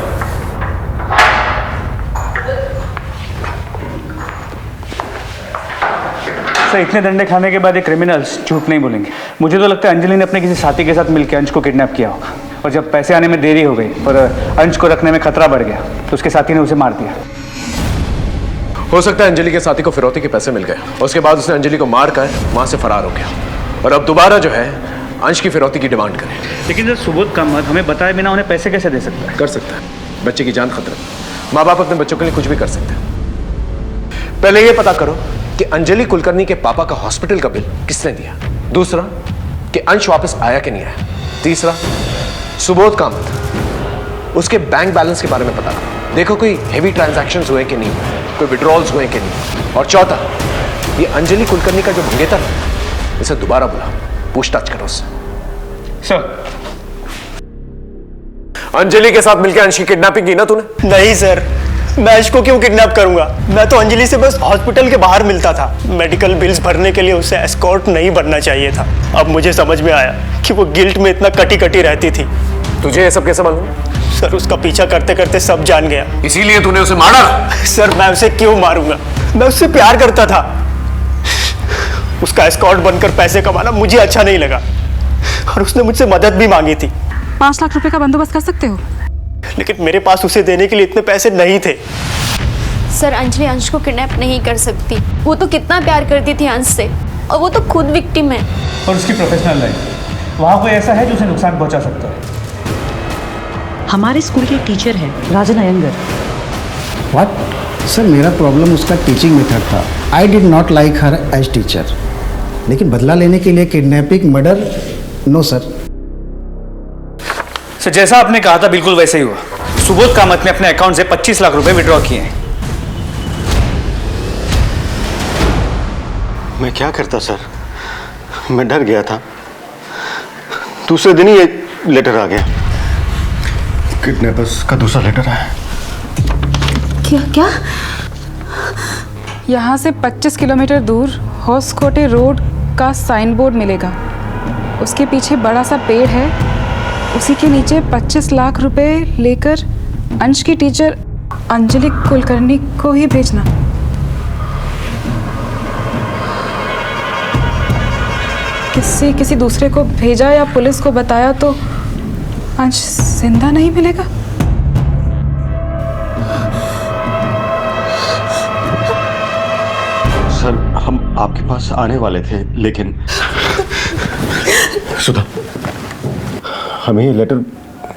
सर इतने डंडे खाने के बाद ये क्रिमिनल्स झूठ नहीं बोलेंगे। मुझे तो लगता है अंजलि ने अपने किसी साथी के साथ मिलकर अंश को किडनैप किया होगा और जब पैसे आने में देरी हो गई और अंश को रखने में खतरा बढ़ गया तो उसके साथी ने उसे मार दिया। हो सकता है अंजलि के साथी को फिरौती के पैसे मिल गए, उसके बाद उसने अंजलि को मार कर वहां से फरार हो गया और अब दोबारा जो है अंश की फिरौती की डिमांड करे। लेकिन जब सुबोध का मत हमें बताए बिना उन्हें पैसे कैसे दे सकता है? कर सकता है, बच्चे की जान खतरा। माँ बाप अपने बच्चों के लिए कुछ भी कर सकते हैं। पहले ये पता करो कि अंजलि कुलकर्णी के पापा का हॉस्पिटल का बिल किसने दिया। दूसरा कि अंश वापस आया कि नहीं आया। तीसरा सुबोध कामत, उसके बैंक बैलेंस के बारे में पता करो, देखो कोई हेवी ट्रांजैक्शंस हुए कि नहीं हुए, कोई विड्रॉल्स हुए कि नहीं। और चौथा ये अंजलि कुलकर्णी का जो मंगेतर है इसे दोबारा बुला, पूछताछ करो उससे। सर अंजलि के साथ मिलकर अंश की किडनैपिंग की ना तूने? नहीं सर, मैं अंश को क्यों किडनैप करूंगा? मैं तो अंजलि से बस हॉस्पिटल के बाहर मिलता था। मेडिकल बिल्स भरने के लिए उसे एस्कॉर्ट नहीं बनना चाहिए था। अब मुझे समझ में आया कि वो गिल्ट में इतना कटी कटी रहती थी। तुझे ये सब कैसे मालूम? सर उसका पीछा करते करते सब जान गया। इसीलिए तूने उसे मारा? सर मैं उसे क्यों मारूंगा? मैं उससे प्यार करता था। उसका एस्कॉर्ट बनकर पैसे कमाना मुझे अच्छा नहीं लगा और उसने मुझसे मदद भी मांगी थी। 5 लाख रुपए का बंदोबस्त कर सकते हो? लेकिन मेरे पास उसे देने के लिए इतने पैसे नहीं थे। सर अंजलि अंश को किडनैप नहीं कर सकती। वो तो कितना प्यार करती थी अंश से और वो तो खुद विक्टिम है। और उसकी प्रोफेशनल लाइफ, वहाँ कोई ऐसा है जो उसे नुकसान पहुँचा सकता है। हमारे स्कूल के टीचर हैं राजन अयंगर। व्हाट? सर मेरा प्रॉब्लम उसका टीचिंग मेथड था। I did not like her as teacher. लेकिन बदला लेने के लिए kidnapping, murder, no sir. Sir जैसा आपने कहा था बिल्कुल वैसे ही हुआ। सुबोध कामत ने अपने अकाउंट से 25 लाख रुपए विड्रॉ किए हैं। मैं क्या करता सर, मैं डर गया था। दूसरे दिन ही एक लेटर आ गया। किडनैपर्स का दूसरा लेटर है। क्या? यहाँ से 25 किलोमीटर दूर होसकोटे रोड का साइन बोर्ड मिलेगा। उसके पीछे बड़ा सा पेड़ है, उसी के नीचे 25 लाख रुपए लेकर अंश की टीचर अंजलि कुलकर्णी को ही भेजना। किसी दूसरे को भेजा या पुलिस को बताया तो अंश जिंदा नहीं मिलेगा। सर हम आपके पास आने वाले थे लेकिन सुधा, हमें ये लेटर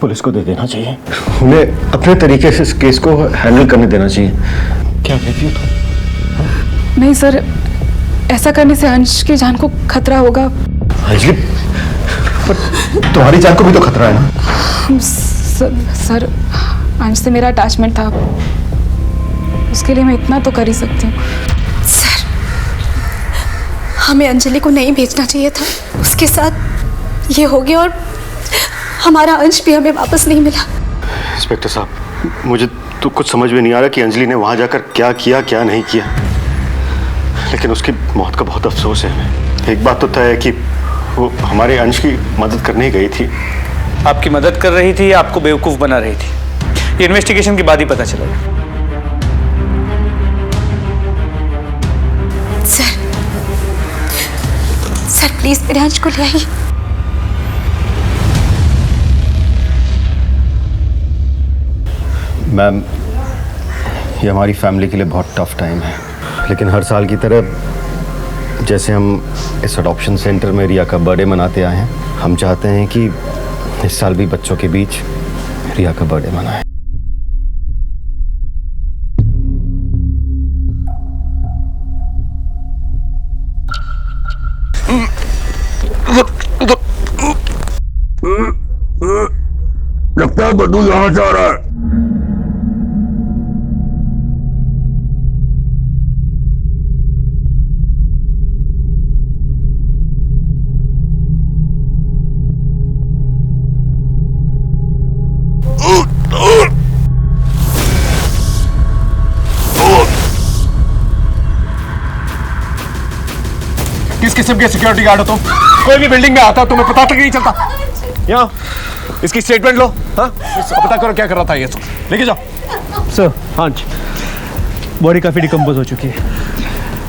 पुलिस को दे देना चाहिए। उन्हें अपने तरीके से इस केस को हैंडल करने देना चाहिए। क्या कहती हो तुम? नहीं सर, ऐसा करने से अंश की जान को खतरा होगा। अंजलि, पर तुम्हारी जान को भी तो खतरा है ना? सर अंश से मेरा अटैचमेंट था, उसके लिए मैं इतना तो कर ही सकती हूँ। सर हमें अंजलि को नहीं भेजना चाहिए था। उसके साथ ये हो गया और हमारा अंश भी हमें वापस नहीं मिला। इंस्पेक्टर साहब, मुझे तो कुछ समझ में नहीं आ रहा कि अंजलि ने वहां जाकर क्या किया क्या नहीं किया, लेकिन उसकी मौत का बहुत अफसोस है हमें। एक बात तो तय है कि वो हमारे अंश की मदद करने ही गई थी, आपकी मदद कर रही थी या आपको बेवकूफ़ बना रही थी, ये इन्वेस्टिगेशन के बाद ही पता चलेगा। सर प्लीज मेरे अंश को ले आइए। मैम, ये हमारी फैमिली के लिए बहुत टफ टाइम है, लेकिन हर साल की तरह जैसे हम इस अडॉप्शन सेंटर में रिया का बर्थडे मनाते आए हैं, हम चाहते हैं कि इस साल भी बच्चों के बीच रिया का बर्थडे मनाएं। लगता है बड्डू यहाँ से आ रहा है। किस किस्म के सिक्योरिटी गार्ड हो तुम? कोई भी बिल्डिंग में आता तुम्हें पता तक नहीं चलता। यहाँ इसकी स्टेटमेंट लो। हाँ, पता करो क्या कर रहा था ये सब, लेके जाओ। सर, हाँ जी, बॉडी काफ़ी डिकम्पोज हो चुकी है।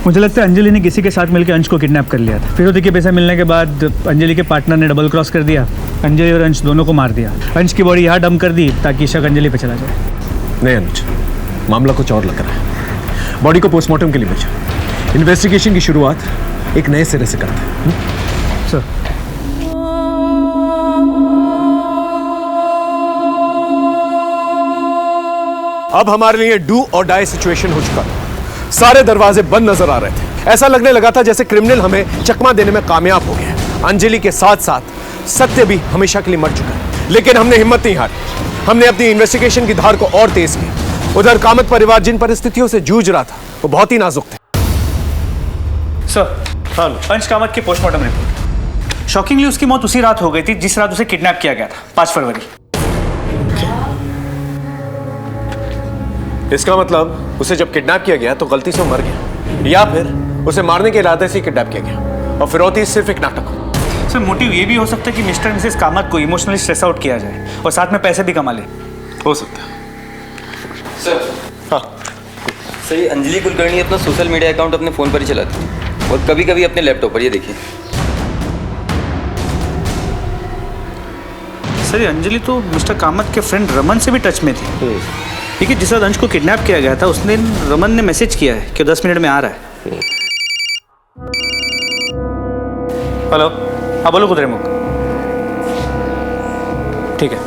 मुझे लगता है अंजलि ने किसी के साथ मिलकर अंश को किडनैप कर लिया था। फिरौती के पैसे मिलने के बाद अंजलि के पार्टनर ने डबल क्रॉस कर दिया, अंजलि और अंश दोनों को मार दिया। अंश की बॉडी यहाँ डंप कर दी ताकि शक अंजलि पे चला जाए। नहीं अनुज, मामला कुछ और लग रहा है। बॉडी को पोस्टमार्टम के लिए भेजा। इन्वेस्टिगेशन की शुरुआत एक नए सिरे से करते हैं। सर, अब हमारे लिए डू और डाई सिचुएशन हो चुका था। सारे दरवाजे बंद नजर आ रहे थे। ऐसा लगने लगा था जैसे क्रिमिनल हमें चकमा देने में कामयाब हो गया। अंजलि के साथ साथ सत्य भी हमेशा के लिए मर चुका है, लेकिन हमने हिम्मत नहीं हारी। हमने अपनी इन्वेस्टिगेशन की धार को और तेज की। उधर कामत परिवार जिन परिस्थितियों से जूझ रहा था वो बहुत ही नाजुक थे। सर, अंश कामत की पोस्टमार्टम रिपोर्ट। शॉकिंगली उसकी मौत उसी रात हो गई थी जिस रात उसे किडनैप किया गया था, 5 फरवरी। इसका मतलब उसे जब किडनैप किया गया तो गलती से वो मर गया, या फिर उसे मारने के इरादे से किडनैप किया गया और फिरौती सिर्फ एक नाटक हो। सर, मोटिव ये भी हो सकता है कि मिस्टर मिसेस कामत को इमोशनली स्ट्रेस आउट किया जाए और साथ में पैसे भी कमा ले। हो सकता है। सर, हाँ सर, ये अंजलि कुलकर्णी अपना सोशल मीडिया अकाउंट अपने फ़ोन पर ही चलाती है और कभी कभी अपने लैपटॉप पर। ये देखिए सर, ये अंजलि तो मिस्टर कामत के फ्रेंड रमन से भी टच में थी। देखिए, जिस रात अंश को किडनैप किया गया था उस दिन रमन ने मैसेज किया है कि 10 मिनट में आ रहा है। हेलो, हाँ बोलो कुद्रेमुख। ठीक है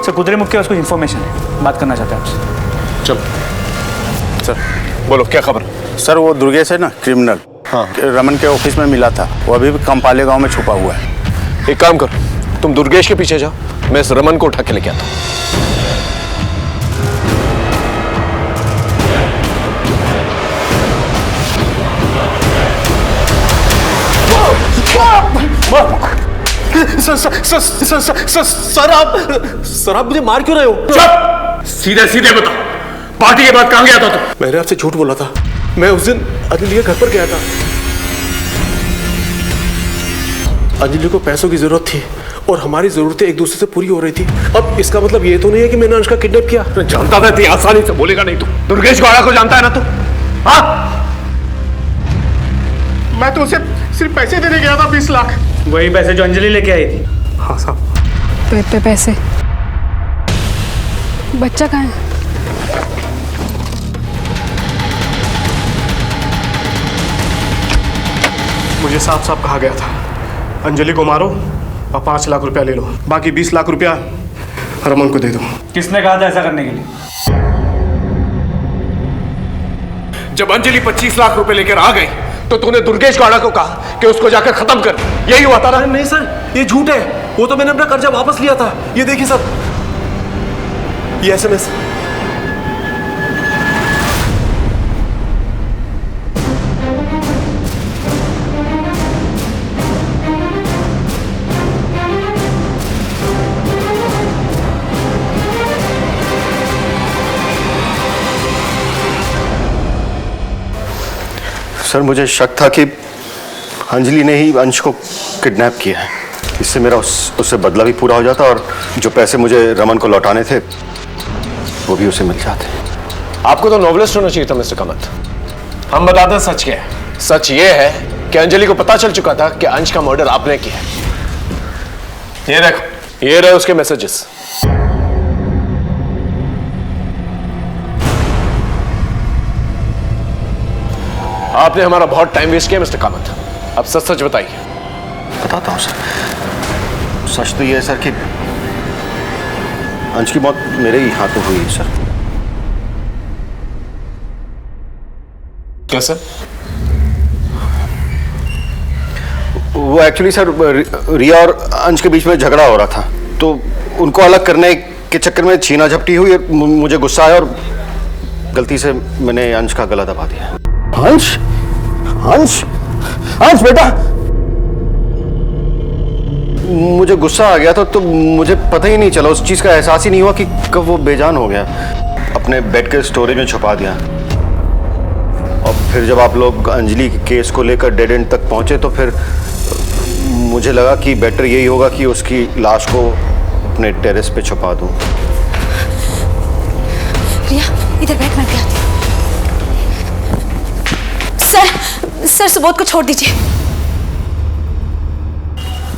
सर, कुद्रेमुख के पास कुछ इन्फॉर्मेशन है, बात करना चाहते हैं आपसे। चलो सर, बोलो क्या खबर? सर, वो दुर्गेश है ना, क्रिमिनल, हाँ, रमन के ऑफिस में मिला था। वो अभी भी कंपाले गांव में छुपा हुआ है। एक काम करो, तुम दुर्गेश के पीछे जाओ, मैं इस रमन को उठा के लेके आता हूँ। सर आप मुझे मार क्यों रहे हो? चुप! सीधे सीधे बता, पार्टी के बाद कहां गया था तू? मैंने आपसे झूठ बोला था। मैं उस दिन अंजलि के घर पर गया था। अंजलि को पैसों की जरूरत थी और हमारी जरूरतें एक दूसरे से पूरी हो रही थी। अब इसका मतलब ये तो नहीं है कि मैंने अंश का किडनैप किया। जानता था, इतनी आसानी से बोलेगा नहीं तू। दुर्गेश गौड़ा को जानता है ना तू? हाँ, मैं तो उसे सिर्फ पैसे देने गया था, 20 लाख। वही पैसे जो अंजलि लेके आई थी। हाँ साहब। पैसे? बच्चा कहाँ है? मुझे साफ साफ कहा गया था, अंजलि को मारो और 5 लाख रुपया ले लो, बाकी 20 लाख रुपया रमन को दे दो। किसने कहा था ऐसा करने के लिए? जब अंजलि 25 लाख रुपए लेकर आ गई तो तूने दुर्गेश गौड़ा को कहा कि उसको जाकर खत्म कर। यही हुआ था ना? नहीं सर, ये झूठ है। वो तो मैंने अपना कर्जा वापस लिया था। ये देखिए सर, ये SMS। सर, मुझे शक था कि अंजलि ने ही अंश को किडनैप किया है। इससे मेरा उससे बदला भी पूरा हो जाता और जो पैसे मुझे रमन को लौटाने थे वो भी उसे मिल जाते। आपको तो नॉवलिस्ट होना चाहिए था मिस्टर कामत। हम बताते हैं सच क्या है। सच ये है कि अंजलि को पता चल चुका था कि अंश का मर्डर आपने किया। ये देखो, ये रहे उसके मैसेजेस। आपने हमारा बहुत टाइम वेस्ट किया मिस्टर कामत। अब सच सच बताइए। बताता हूँ सर। सच तो ये है सर कि अंश की मौत मेरे ही हाथों हुई है सर। कैसे? वो एक्चुअली सर रिया और अंश के बीच में झगड़ा हो रहा था, तो उनको अलग करने के चक्कर में छीना झपटी हुई। मुझे गुस्सा आया और गलती से मैंने अंश का गला दबा दिया। अंश, अंश, अंश बेटा। मुझे गुस्सा आ गया था तो मुझे पता ही नहीं चला, उस चीज का एहसास ही नहीं हुआ कि कब वो बेजान हो गया। अपने बेड के स्टोरेज में छुपा दिया और फिर जब आप लोग अंजलि के केस को लेकर डेड एंड तक पहुंचे तो फिर मुझे लगा कि बेटर यही होगा कि उसकी लाश को अपने टेरेस पे छुपा दूं। रिया इधर बैठ, मैं भी आती हूँ। सर सुबोध को छोड़ दीजिए।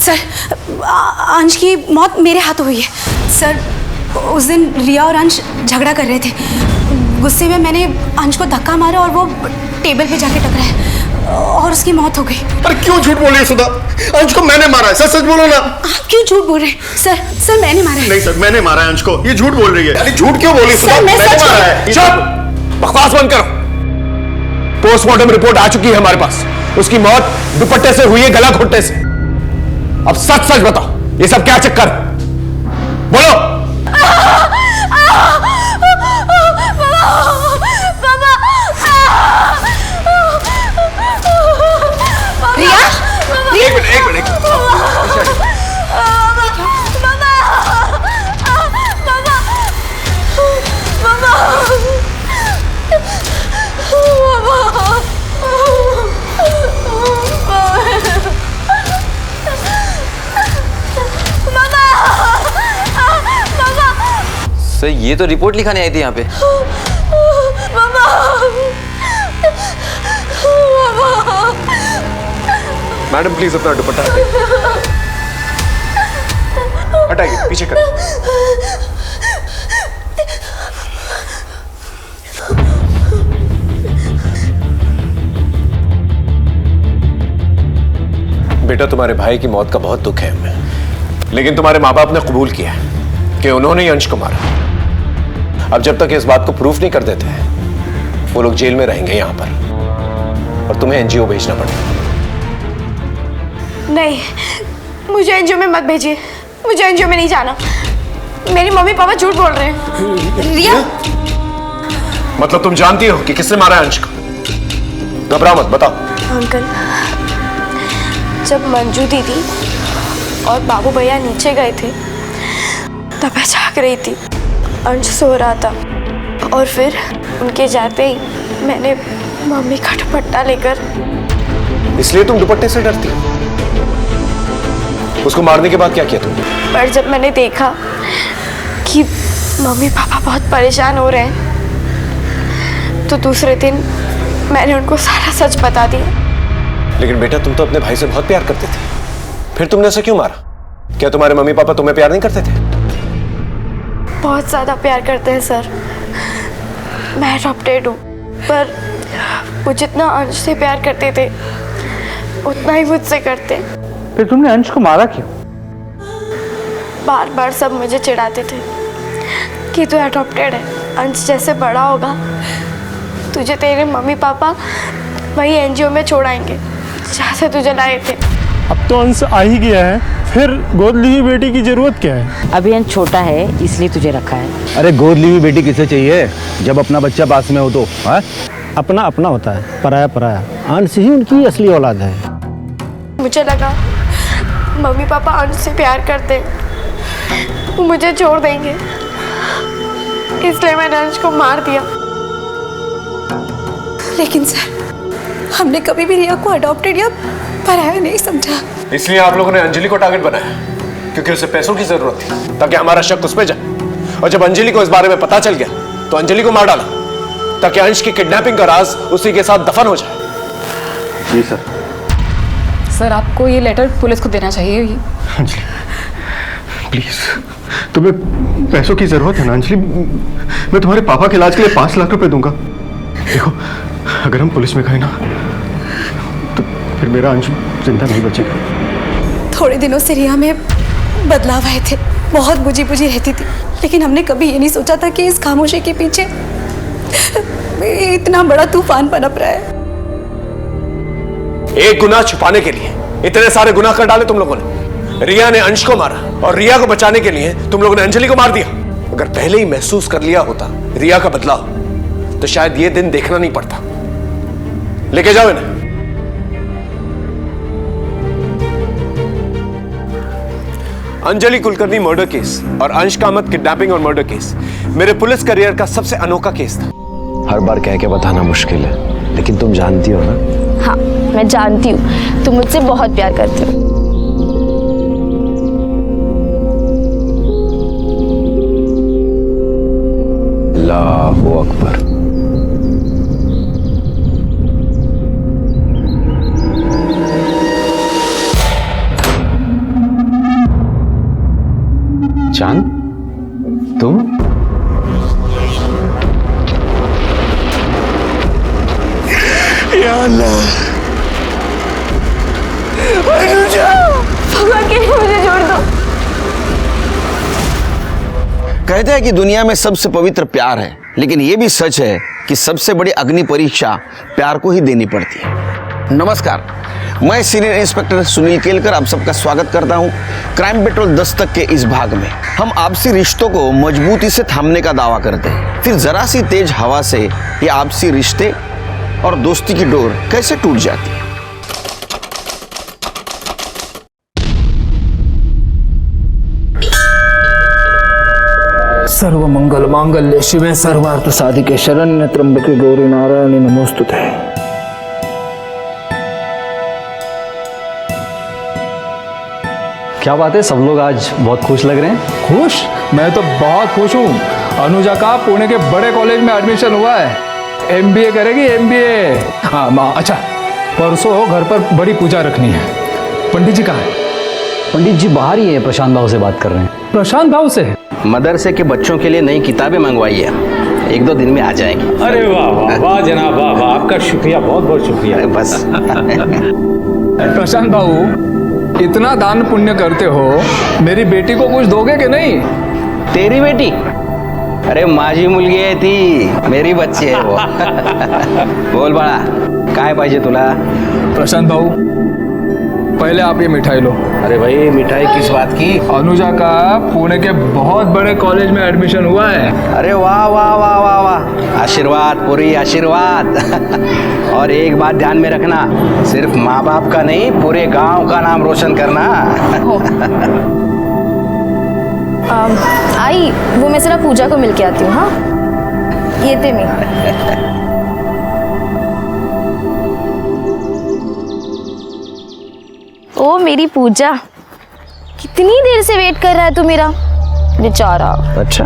सर अंश की मौत मेरे हाथों हुई है। सर उस दिन रिया और अंश झगड़ा कर रहे थे। गुस्से में मैंने अंश को धक्का मारा और वो टेबल पे जाके टकराया और उसकी मौत हो गई। अरे क्यों झूठ बोल रही है सुधा? अंश को मैंने मारा है। सच सच बोलो ना। आप क्यों झूठ बोल रहे हैं? सर मैंने मारा है। नहीं सर, मैंने मारा है अंश को। ये झूठ बोल रही है। अरे झूठ क्यों बोली सुधा? मैंने मारा है। चुप! बकवास बंद करो। पोस्टमार्टम रिपोर्ट आ चुकी है हमारे पास। उसकी मौत दुपट्टे से हुई है, गला घोटने से। अब सच सच बताओ, ये सब क्या चक्कर? बोलो। एक मिनट सर ये तो रिपोर्ट लिखाने आई थी यहाँ पे। मैडम प्लीज अपना दुपट्टा हटाइए, पीछे कर। बेटा तुम्हारे भाई की मौत का बहुत दुख है हमें, लेकिन तुम्हारे माँ बाप ने कबूल किया कि उन्होंने ही अंश को मारा। अब जब तक इस बात को प्रूफ नहीं कर देते वो लोग जेल में रहेंगे यहां पर और तुम्हें एनजीओ भेजना पड़ेगा। नहीं, मुझे एनजीओ में मत भेजिए। मुझे एनजीओ में नहीं जाना। मेरी मम्मी पापा झूठ बोल रहे हैं। रिया, मतलब तुम जानती हो कि किसने मारा है अंश को? घबराओ मत, बताओ। अंकल, जब मंजू दीदी और बाबू भैया नीचे गए थे तब मैं जाग रही थी। अंश सो रहा था और फिर उनके जाते ही मैंने मम्मी का दुपट्टा लेकर। इसलिए तुम दुपट्टे से डरती हो? उसको मारने के बाद क्या किया तुमने? पर जब मैंने देखा कि मम्मी पापा बहुत परेशान हो रहे हैं तो दूसरे दिन मैंने उनको सारा सच बता दिया। लेकिन बेटा तुम तो अपने भाई से बहुत प्यार करते थे, फिर तुमने उसे क्यों मारा? क्या तुम्हारे मम्मी पापा तुम्हें प्यार नहीं करते थे? बहुत ज़्यादा प्यार करते हैं सर। मैं अडॉप्टेड हूँ, पर वो जितना अंश से प्यार करते थे उतना ही मुझसे करते। फिर तुमने अंश को मारा क्यों? बार बार सब मुझे चिढ़ाते थे कि तू अडॉप्टेड है, अंश जैसे बड़ा होगा तुझे तेरे मम्मी पापा वही एनजीओ में छोड़ाएंगे जहाँ से तुझे लाए थे। अब तो अंश आ ही गया है, फिर गोद ली हुई बेटी की जरूरत क्या है? अभी अंश छोटा है इसलिए तुझे रखा है। अरे गोद ली हुई बेटी किसे चाहिए जब अपना बच्चा पास में हो तो? अपना अपना होता है, पराया पराया। अंश ही उनकी असली औलाद है। मुझे लगा मम्मी पापा अंश से प्यार करते, वो मुझे छोड़ देंगे, इसलिए मैंने अंश को मार दिया। लेकिन सर, हमने कभी भी रिया को अडॉप्टेड या पराया नहीं समझा। इसलिए आप लोगों ने अंजलि को टारगेट बनाया, क्योंकि उसे पैसों की जरूरत थी, ताकि हमारा शक उस पर जाए। और जब अंजलि को इस बारे में पता चल गया तो अंजलि को मार डाला, ताकि अंश की किडनैपिंग का राज उसी के साथ दफन हो जाए। जी सर। सर आपको ये लेटर पुलिस को देना चाहिए। अंजलि प्लीज, तुम्हें पैसों की जरूरत है ना अंजलि? मैं तुम्हारे पापा के इलाज के लिए 5 लाख रुपए दूंगा। देखो, अगर हम पुलिस में गए ना तो फिर मेरा अंश जिंदा नहीं बचेगा। थोड़े दिनों से रिया में बदलाव आए थे, बहुत बुझी बुझी रहती थी, लेकिन हमने कभी ये नहीं सोचा था कि इस खामोशी के पीछे इतना बड़ा तूफान पनप रहा है। एक गुनाह छुपाने के लिए इतने सारे गुनाह कर डाले तुम लोगों ने। रिया ने अंश को मारा और रिया को बचाने के लिए तुम लोगों ने अंजलि को मार दिया। अगर पहले ही महसूस कर लिया होता रिया का बदलाव, तो शायद ये दिन देखना नहीं पड़ता। लेके जाओ इन्हें। अंजलि कुलकर्णी मर्डर केस और अंश कामत किडनैपिंग और मर्डर केस मेरे पुलिस करियर का सबसे अनोखा केस था। हर बार कह के बताना मुश्किल है, लेकिन तुम जानती हो ना। हाँ, मैं जानती हूँ, तुम मुझसे बहुत प्यार करती हो। अल्लाहू अकबर। चांद, तुम? या अल्लाह, भगवान के लिए मुझे छोड़ दो। कहते हैं कि दुनिया में सबसे पवित्र प्यार है, लेकिन यह भी सच है कि सबसे बड़ी अग्नि परीक्षा प्यार को ही देनी पड़ती है। नमस्कार, मैं सीनियर इंस्पेक्टर सुनील केलकर आप सबका स्वागत करता हूं क्राइम पेट्रोल दस्तक के इस भाग में। हम आपसी रिश्तों को मजबूती से थामने का दावा करते हैं, फिर जरा सी तेज हवा से ये आपसी रिश्ते और दोस्ती की डोर कैसे टूट जाती है। सर्व मंगल मांगल्य शिवे सर्वार्थ साधिके शरण्य त्र्यंबके गौरी नारायणी नमोस्तुते। क्या बात है, सब लोग आज बहुत खुश लग रहे हैं। खुश? मैं तो बहुत खुश हूँ। अनुजा का पुणे के बड़े कॉलेज में एडमिशन हुआ है, एमबीए करेगी, एमबीए। हाँ अच्छा, परसों घर पर बड़ी पूजा रखनी है। पंडित जी कहाँ है? पंडित जी बाहर ही है, प्रशांत भाव से बात कर रहे हैं। प्रशांत भाव से? मदरसे के बच्चों के लिए नई किताबें मंगवाई है, 1-2 दिन में आ जाएंगी। अरे वाह वाह वाह जनाब, वाह वाह, आपका शुक्रिया, बहुत बहुत शुक्रिया। बस प्रशांत भाऊ, इतना दान पुण्य करते हो, मेरी बेटी को कुछ दोगे कि नहीं? तेरी बेटी? अरे माझी मुलगी आहे ती, मेरी बच्ची है वो। बोल बाळा, काय पाहिजे तुला? प्रशांत भाऊ, पहले आप ये मिठाई लो। अरे भाई, मिठाई किस बात की? अनुजा का पुणे के बहुत बड़े कॉलेज में एडमिशन हुआ है। अरे वाह वाह वाह वाह वाह, आशीर्वाद पूरी आशीर्वाद। और एक बात ध्यान में रखना, सिर्फ माँ बाप का नहीं, पूरे गांव का नाम रोशन करना। आई, वो मैं जरा पूजा को मिल के आती हूँ। हाँ, ये थे मैं। ओ मेरी पूजा, कितनी देर से वेट कर रहा है तू मेरा, बेचारा। अच्छा,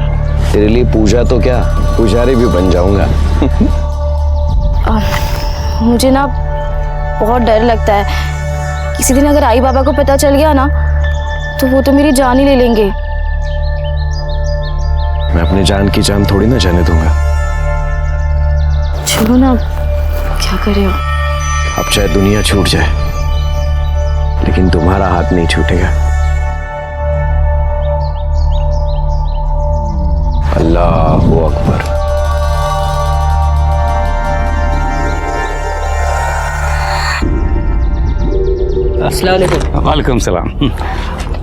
तेरे लिए पूजा तो क्या, पुजारी भी बन जाऊंगा। मुझे ना बहुत डर लगता है, किसी दिन अगर आई बाबा को पता चल गया ना तो वो तो मेरी जान ही ले लेंगे। मैं अपनी जान की जान थोड़ी ना जाने दूंगा। चलो ना, क्या करे। अब चाहे दुनिया छूट जाए, लेकिन तुम्हारा हाथ नहीं छूटेगा। अल्लाहू अकबर। वालेकुम सलाम।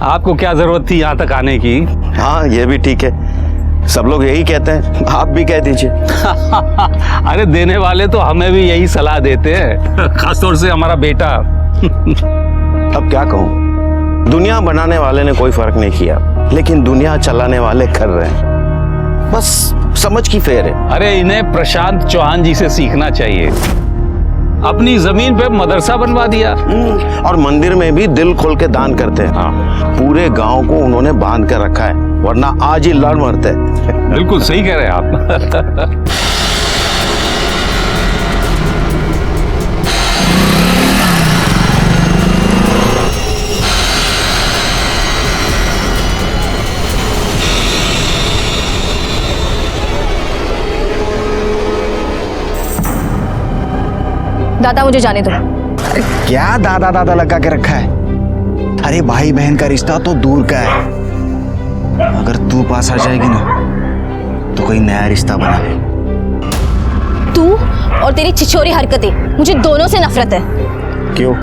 आपको क्या जरूरत थी यहाँ तक आने की? हाँ, ये भी ठीक है, सब लोग यही कहते हैं, आप भी कह दीजिए। अरे देने वाले तो हमें भी यही सलाह देते हैं, खासतौर से हमारा बेटा। अब क्या कहूँ, दुनिया बनाने वाले ने कोई फर्क नहीं किया, लेकिन दुनिया चलाने वाले कर रहे हैं। बस समझ की फेर है। अरे इन्हें प्रशांत चौहान जी से सीखना चाहिए। अपनी जमीन पे मदरसा बनवा दिया। और मंदिर में भी दिल खोल के दान करते हैं। हाँ, पूरे गांव को उन्होंने बांध कर रखा है, वरना आज ही लड़ मरते। बिल्कुल सही कह रहे हैं आप। दादा मुझे जाने दो। क्या दादा दादा लगा के रखा है? अरे भाई बहन का रिश्ता तो दूर का है। अगर तू पास आ जाएगी ना तो कोई नया रिश्ता बना ले। तू और तेरी छिछोरी हरकतें, मुझे दोनों से नफरत है। क्यों?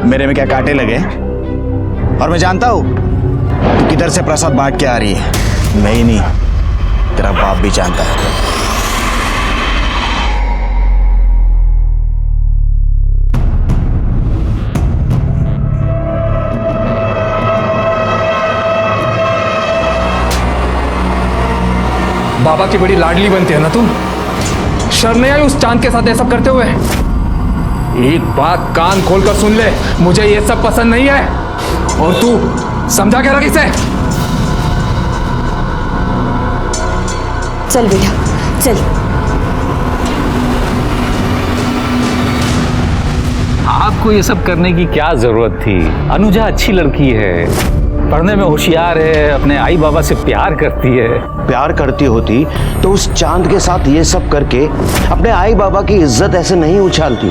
मेरे में क्या कांटे लगे? और मैं जानता हूँ तू किधर से प्रसाद बांट के आ रही है। मैं ही नहीं, तेरा बाप भी जानता है। बाबा की बड़ी लाडली बनती है ना तुम। शर्म नहीं आई उस चांद के साथ ये सब करते हुए? एक बात कान खोलकर सुन ले, मुझे ये सब पसंद नहीं है। और तू समझा के रख इसे। चल बेटा चल। आपको ये सब करने की क्या जरूरत थी? अनुजा अच्छी लड़की है, पढ़ने में होशियार है, अपने आई बाबा से प्यार करती है। प्यार करती होती तो उस चांद के साथ ये सब करके अपने आई बाबा की इज्जत ऐसे नहीं उछालती।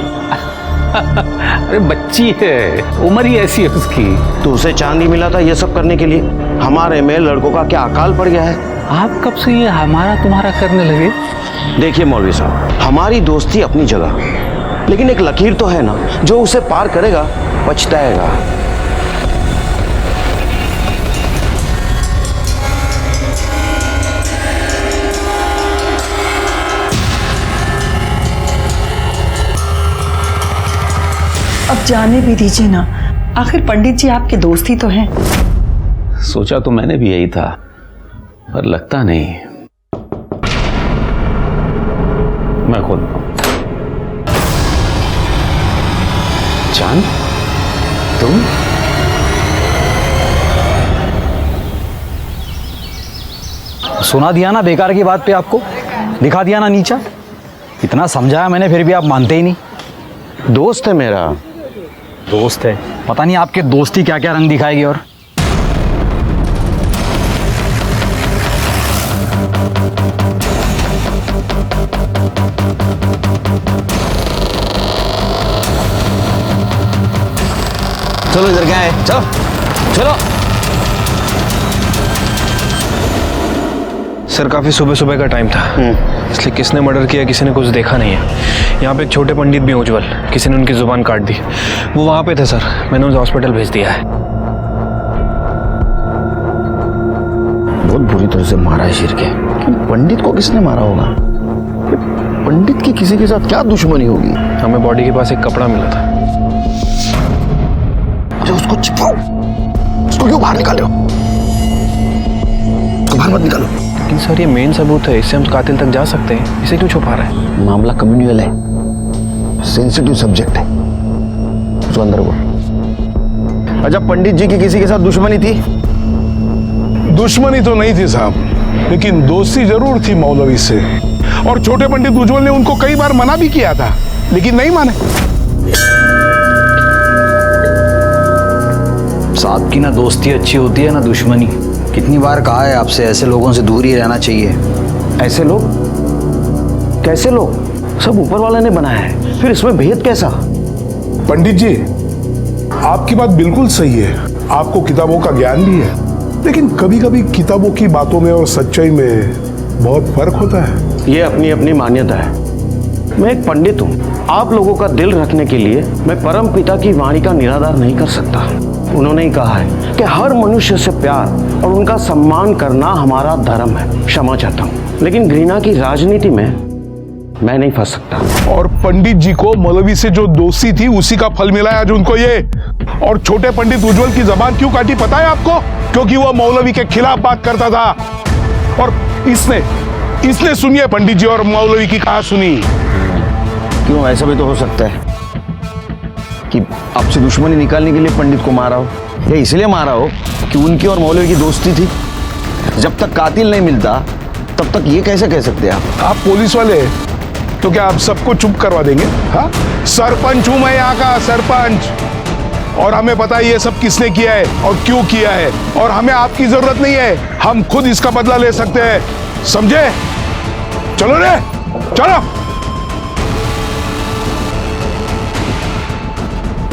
अरे बच्ची है, उम्र ही ऐसी है उसकी। तो उसे चांद ही मिला था ये सब करने के लिए। हमारे में लड़कों का क्या अकाल पड़ गया है? आप कब से ये हमारा तुम्हारा करने लगे? देखिए मौलवी साहब, हमारी दोस्ती अपनी जगह, लेकिन एक लकीर तो है ना, जो उसे पार करेगा पछताएगा। अब जाने भी दीजिए ना, आखिर पंडित जी आपके दोस्त ही तो हैं। सोचा तो मैंने भी यही था, पर लगता नहीं। मैं खुद चांद, तुम? सुना दिया ना बेकार की बात पे आपको, दिखा दिया ना नीचा। इतना समझाया मैंने फिर भी आप मानते ही नहीं। दोस्त है मेरा। दोस्त है, पता नहीं आपके दोस्ती क्या क्या रंग दिखाएगी। और चलो इधर क्या है, चलो चलो। सर काफ़ी सुबह सुबह का टाइम था, इसलिए किसने मर्डर किया किसी ने कुछ देखा नहीं है। यहाँ पे एक छोटे पंडित भी हैं उज्जवल, किसी ने उनकी जुबान काट दी। वो वहाँ पे थे सर, मैंने उन्हें हॉस्पिटल भेज दिया है। बहुत बुरी तरह से मारा है शेर के। पंडित को किसने मारा होगा? पंडित की किसी के साथ क्या दुश्मनी होगी? हमें बॉडी के पास एक कपड़ा मिला था। अरे उसको छिपाओ, उसको क्यों बाहर निकाले हो? उसको बाहर मत निकालो। लेकिन सर ये मेन सबूत है, इससे हम कातिल तक जा सकते हैं, इसे क्यों छुपा रहे हैं? मामला कम्युनल है, सेंसिटिव सब्जेक्ट है, उसको अंदर बोल। अच्छा, पंडित जी की किसी के साथ दुश्मनी थी? दुश्मनी तो नहीं थी साहब, लेकिन दोस्ती जरूर थी मौलवी से। और छोटे पंडित उज्जवल ने उनको कई बार मना भी किया था, लेकिन नहीं माने। साहब की ना दोस्ती अच्छी होती है ना दुश्मनी। कितनी बार कहा है आपसे, ऐसे लोगों से दूर ही रहना चाहिए। ऐसे लोग? कैसे लोग? सब ऊपर वाले ने बनाया है, फिर इसमें भेद कैसा? पंडित जी, आपकी बात बिल्कुल सही है, आपको किताबों का ज्ञान भी है, लेकिन कभी कभी किताबों की बातों में और सच्चाई में बहुत फर्क होता है। ये अपनी अपनी मान्यता है। मैं एक पंडित हूँ, आप लोगों का दिल रखने के लिए मैं परम पिता की वाणी का निराधार नहीं कर सकता। उन्होंने ही कहा है कि हर मनुष्य से प्यार और उनका सम्मान करना हमारा धर्म है। क्षमा चाहता हूँ, लेकिन घृणा की राजनीति में मैं नहीं फंस सकता। और पंडित जी को मौलवी से जो दोस्ती थी उसी का फल मिला है आज उनको ये। और छोटे पंडित उज्जवल की जबान क्यों काटी पता है आपको? क्योंकि वो मौलवी के खिलाफ बात करता था। और इसने सुनिए पंडित जी और मौलवी की कहा सुनी। क्यों, ऐसा भी तो हो सकता है कि आपसे दुश्मनी निकालने के लिए पंडित को मारा हो, या इसलिए मारा हो कि उनकी और मौलवी की दोस्ती थी। जब तक कातिल नहीं मिलता तब तक ये कैसे कह सकते हैं आप पुलिस वाले तो क्या आप सबको चुप करवा देंगे? हाँ, सरपंच हूं मैं यहाँ का, सरपंच, और हमें पता है ये सब किसने किया है और क्यों किया है, और हमें आपकी जरूरत नहीं है, हम खुद इसका बदला ले सकते हैं, समझे? चलो रे, चलो।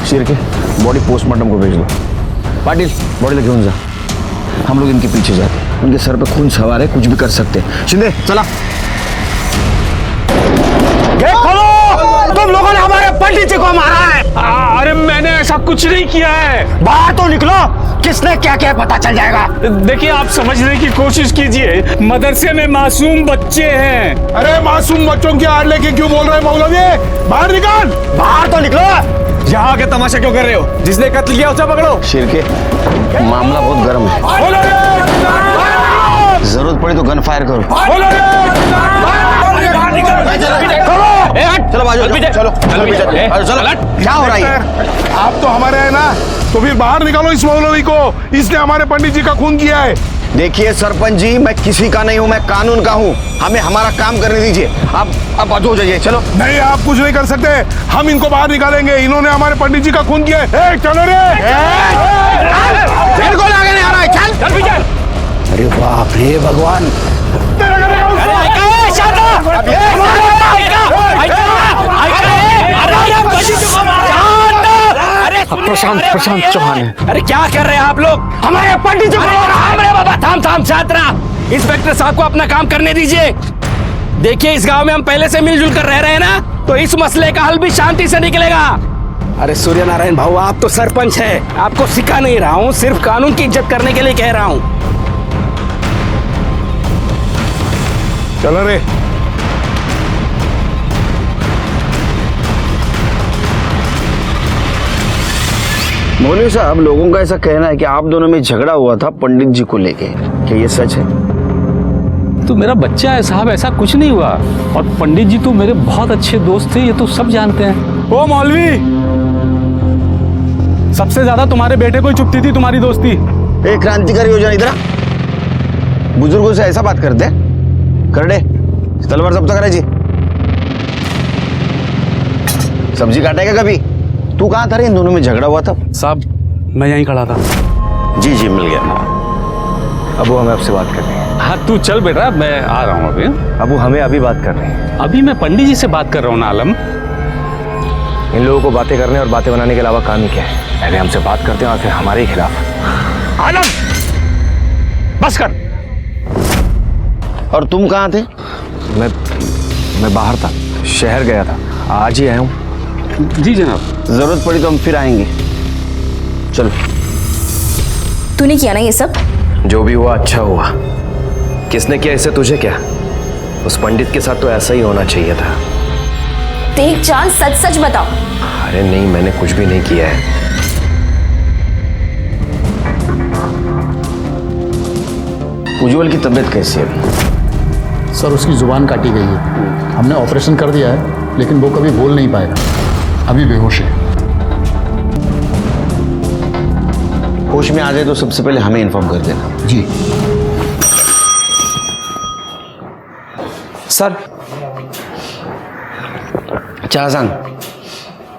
शिर्के, बॉडी पोस्टमार्टम को भेज दो। पाटिल, बॉडी घेऊन जा, हम लोग इनके पीछे जाते हैं, उनके सर पे खून सवार है, कुछ भी कर सकते हैं। शिंदे चला। तुम लोगों ने हमारे पंडित जी को मारा है। अरे मैंने ऐसा कुछ नहीं किया है। बाहर तो निकलो, किसने क्या क्या पता चल जाएगा। देखिए, आप समझने की कोशिश कीजिए, मदरसे में मासूम बच्चे हैं। अरे मासूम बच्चों की आड़ लेके क्यों बोल रहे हैं मौलवी? बाहर निकाल, बाहर तो निकलो। यहाँ के तमाशा क्यों कर रहे हो? जिसने कत्ल किया उसे पकड़ो। शिर्के, मामला बहुत गर्म है, जरूरत पड़ी तो गन फायर करो। चलो बाजू, चलो क्या हो रहा है? आप तो हमारे हैं ना, तो फिर बाहर निकालो इस मौलवी को, इसने हमारे पंडित जी का खून किया है। देखिए सरपंच जी, मैं किसी का नहीं हूँ, मैं कानून का हूँ, हमें हमारा काम करने दीजिए। आप बाजू हो जाइए। चलो। नहीं, आप कुछ नहीं कर सकते, हम इनको बाहर निकालेंगे, इन्होंने हमारे पंडित जी का खून किया है। चलो रे, बिल्कुल आगे नहीं आ रहा है, चल चल। अरे बाप रे भगवान, प्रशांत चौहान है। अरे क्या कर रहे हैं आप लोग? हमारे पंडित जी को हमारे बाबा। थाम छात्रा, इंस्पेक्टर साहब को अपना काम करने दीजिए। देखिए, इस गांव में हम पहले से मिलजुल कर रह रहे हैं ना, तो इस मसले का हल भी शांति से निकलेगा। अरे सूर्य नारायण भाऊ, आप तो सरपंच है, आपको सिखा नहीं रहा हूँ, सिर्फ कानून की इज्जत करने के लिए कह रहा हूँ। चलो रे। मौलवी साहब, लोगों का ऐसा कहना है कि आप दोनों में झगड़ा हुआ था पंडित जी को लेके, क्या ये सच है? तो मेरा बच्चा है साहब, ऐसा कुछ नहीं हुआ। और पंडित जी तो मेरे बहुत अच्छे दोस्त थे, ये तो सब जानते हैं। ओ मौलवी, सबसे ज्यादा तुम्हारे बेटे को ही चुभती थी तुम्हारी दोस्ती। एक क्रांतिकारी योजना इधर, बुजुर्गों से ऐसा बात करते हैं? करडे, तलवार जब्त करायची, सब्जी काटेगा कभी? तू कहाँ था रे, इन दोनों में झगड़ा हुआ था? साहब, मैं यहीं खड़ा था। जी मिल गया। अबू, हमें आपसे बात करनी है। हाँ तू चल बेटा, मैं आ रहा हूँ अभी। अबू, हमें अभी बात करनी है। अभी मैं पंडित जी से बात कर रहा हूँ ना आलम। इन लोगों को बातें करने और बातें बनाने के अलावा काम ही क्या है? पहले हमसे बात करते हैं और फिर हमारे ही खिलाफ। आलम, बस कर। और तुम कहाँ थे? मैं बाहर था, शहर गया था, आज ही आया हूँ। जी जनाब। जरूरत पड़ी तो हम फिर आएंगे। चलो। तूने किया ना ये सब? जो भी हुआ अच्छा हुआ। किसने किया इससे तुझे क्या? उस पंडित के साथ तो ऐसा ही होना चाहिए था। देख जान, सच सच बताओ। अरे नहीं, मैंने कुछ भी नहीं किया है। उज्जवल की तबीयत कैसी है? सर, उसकी जुबान काटी गई है, हमने ऑपरेशन कर दिया है, लेकिन वो कभी बोल नहीं पाएगा, अभी बेहोश है। होश में आ जाए तो सबसे पहले हमें इन्फॉर्म कर देना। जी सर। चहा सांग,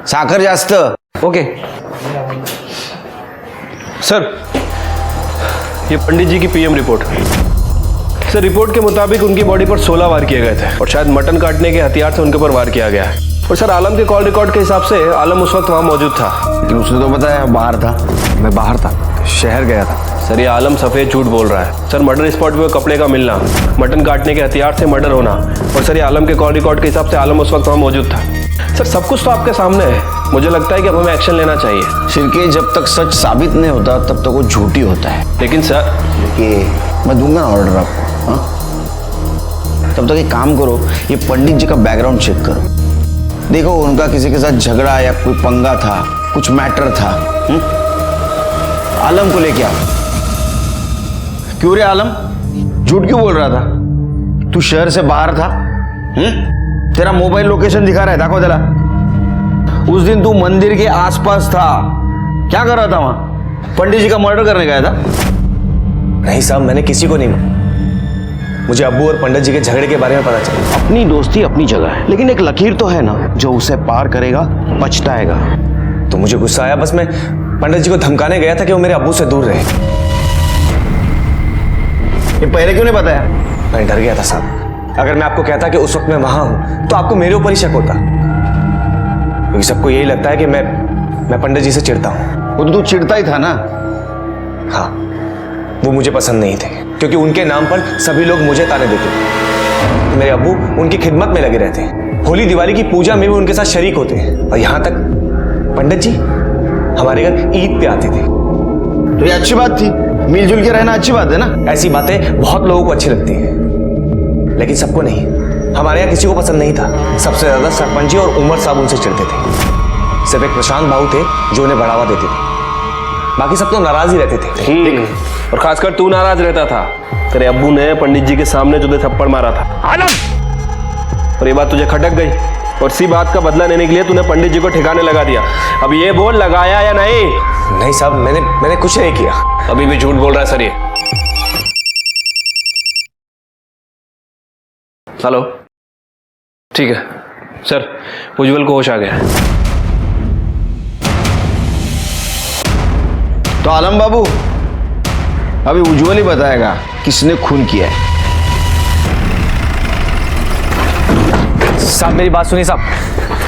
साखर जास्त। ओके सर, ये पंडित जी की पीएम रिपोर्ट। सर, रिपोर्ट के मुताबिक उनकी बॉडी पर 16 वार किए गए थे और शायद मटन काटने के हथियार से उनके ऊपर वार किया गया है। और सर, आलम के कॉल रिकॉर्ड के हिसाब से आलम उस वक्त वहाँ मौजूद था। लेकिन उसने तो बताया बाहर था। मैं बाहर था, शहर गया था। सर, ये आलम सफ़ेद झूठ बोल रहा है। सर, मर्डर स्पॉट पे कपड़े का मिलना, मटन काटने के हथियार से मर्डर होना, और सर ये आलम के कॉल रिकॉर्ड के हिसाब से आलम उस वक्त वहाँ मौजूद था। सर, सब कुछ तो आपके सामने है। मुझे लगता है कि अब हमें एक्शन लेना चाहिए। शिर्के, जब तक सच साबित नहीं होता तब तक वो झूठी होता है। लेकिन सर, ये मैं दूंगा ना ऑर्डर आपको। हाँ, तब तक एक काम करो, ये पंडित जी का बैकग्राउंड चेक करो, देखो उनका किसी के साथ झगड़ा या कोई पंगा था, कुछ मैटर था। आलम को लेके आओ। क्यों रे आलम, झूठ क्यों बोल रहा था? तू शहर से बाहर था? तेरा मोबाइल लोकेशन दिखा रहा है, दाखव तेला। उस दिन तू मंदिर के आसपास था, क्या कर रहा था वहां? पंडित जी का मर्डर करने गया था? नहीं साहब, मैंने किसी को नहीं मारा। मुझे अब्बू और पंडित जी के झगड़े के बारे में पता चला। अपनी दोस्ती अपनी जगह है, लेकिन एक लकीर तो है ना, जो उसे पार करेगा पछताएगा। तो मुझे गुस्सा आया, बस मैं पंडित जी को धमकाने गया था कि वो मेरे अब्बू से दूर रहे। ये पहले क्यों नहीं बताया? मैं डर गया था साहब। अगर मैं आपको कहता कि उस वक्त मैं वहां हूं तो आपको मेरे ऊपर ही शक होता, क्योंकि सबको यही लगता है कि मैं पंडित जी से चिढ़ता हूं। वो तो तू चिढ़ता ही था ना। हाँ, वो मुझे पसंद नहीं थे, क्योंकि उनके नाम पर सभी लोग मुझे ताने देते थे। मेरे अब्बू उनकी खिदमत में लगे रहते, होली दिवाली की पूजा में भी उनके साथ शरीक होते, और यहां तक पंडित जी हमारे घर ईद पे आते थे। तो ये अच्छी बात थी, मिलजुल के रहना अच्छी बात है ना। ऐसी बातें बहुत लोगों को अच्छी लगती है, लेकिन सबको नहीं। हमारे यहाँ किसी को पसंद नहीं था। सबसे ज्यादा सरपंच जी और उमर साहब उनसे चिढ़ते थे। सिर्फ एक प्रशांत बाबू थे जो उन्हें बढ़ावा देते थे, बाकी सब तो नाराज ही रहते थे। और खासकर तू नाराज रहता था। तेरे अब्बू ने पंडित जी के सामने तुझे थप्पड़ मारा था आलम, और ये बात तुझे खटक गई, और इसी बात का बदला लेने के लिए तूने पंडित जी को ठिकाने लगा दिया। अब ये बोल, लगाया या नहीं? नहीं साहब, मैंने कुछ नहीं किया। अभी भी झूठ बोल रहा है सर ये। हेलो, ठीक है सर, उज्जवल को होश आ गया है। तो आलम बाबू, अभी उज्जवल ही बताएगा किसने खून किया है। साहब मेरी बात सुनिए साहब।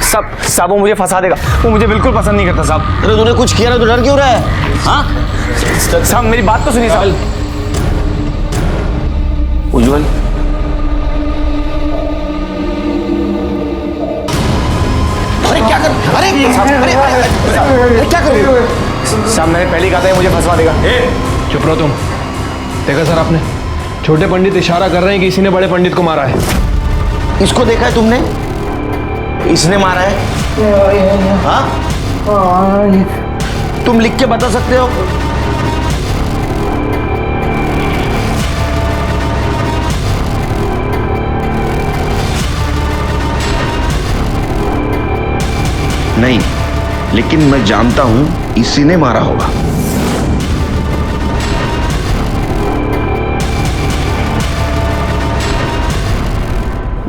साहब वो मुझे फंसा देगा, वो मुझे बिल्कुल पसंद नहीं करता साहब। अरे तूने कुछ किया ना तो डर क्यों रहा है? हाँ साहब मेरी बात तो सुनिए साहब। उज्जवल, अरे क्या कर, अरे क्या कर रहे हो? साहब मैंने पहले ही कहा था मुझे फंसवा देगा। चुप रहो तुम। देखा सर आपने, छोटे पंडित इशारा कर रहे हैं कि इसी ने बड़े पंडित को मारा है। इसको देखा है तुमने? इसने मारा है? हाँ? तुम लिख के बता सकते हो? नहीं, लेकिन मैं जानता हूं इसी ने मारा होगा।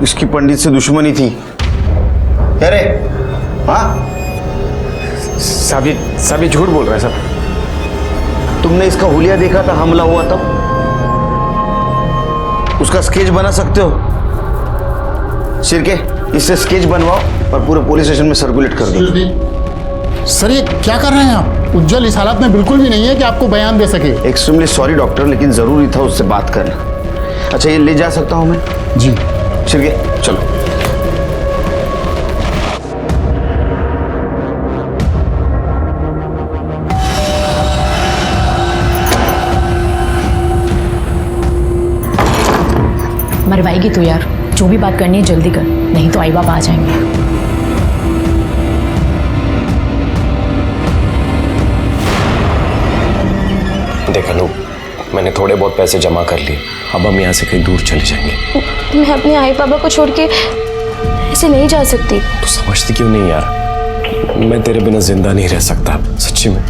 इसकी पंडित से दुश्मनी थी। अरे हाँ साहब ये झूठ बोल रहा है साहब। तुमने इसका हुलिया देखा था हमला हुआ तब? उसका स्केच बना सकते हो? सिरके, इससे स्केच बनवाओ और पूरे पुलिस स्टेशन में सर्कुलेट कर दो। सर ये क्या कर रहे हैं आप? उज्जवल इस हालत में बिल्कुल भी नहीं है कि आपको बयान दे सके। एक्सट्रीमली सॉरी डॉक्टर, लेकिन जरूरी था उससे बात करना। अच्छा, ये ले जा सकता हूं मैं? जी। सिरके चलो। मरवाएगी तू यार, जो भी बात करनी है जल्दी कर, नहीं तो आई बाबा आ जाएंगे। देखा लो, मैंने थोड़े बहुत पैसे जमा कर लिए, अब हम यहाँ से कहीं दूर चले जाएंगे। मैं अपने आई पापा को छोड़ के ऐसे नहीं जा सकती। तू समझती क्यों नहीं यार, मैं तेरे बिना जिंदा नहीं रह सकता सच्ची में।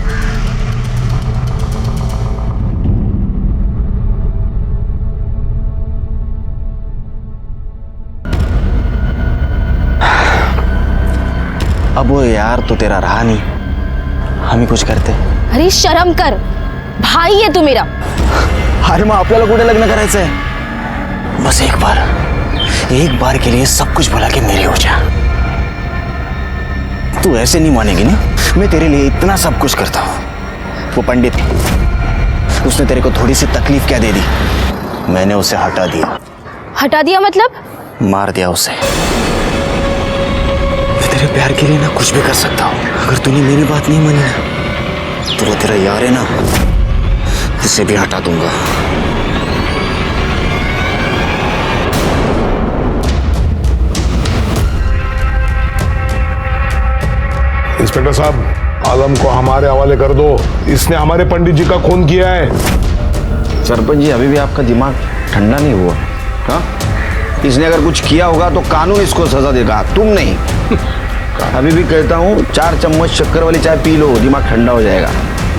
अब वो यार तो तेरा रहा नहीं, हम ही कुछ करते। अरे शर्म कर, भाई है तू मेरा। अरे मग आपल्याला कुठे लग्न करायचं आहे? बस एक बार के लिए सब कुछ भुला के मेरी हो जा। तू ऐसे नहीं मानेगी ना, मैं तेरे लिए इतना सब कुछ करता हूँ। वो पंडित, उसने तेरे को थोड़ी सी तकलीफ क्या दे दी, मैंने उसे हटा दिया। हटा दिया मतलब? मार दिया उसे। तेरे प्यार के लिए ना कुछ भी कर सकता हूँ। अगर तूने मेरी बात नहीं मानी ना, तो तेरा यार है ना, उसे भी हटा दूंगा। इंस्पेक्टर साहब, आलम को हमारे हवाले कर दो, इसने हमारे पंडित जी का खून किया है। सरपंच जी, अभी भी आपका दिमाग ठंडा नहीं हुआ? हाँ, इसने अगर कुछ किया होगा तो कानून इसको सजा देगा, तुम नहीं। अभी भी कहता हूँ 4 चम्मच शक्कर वाली चाय पी लो, दिमाग ठंडा हो जाएगा।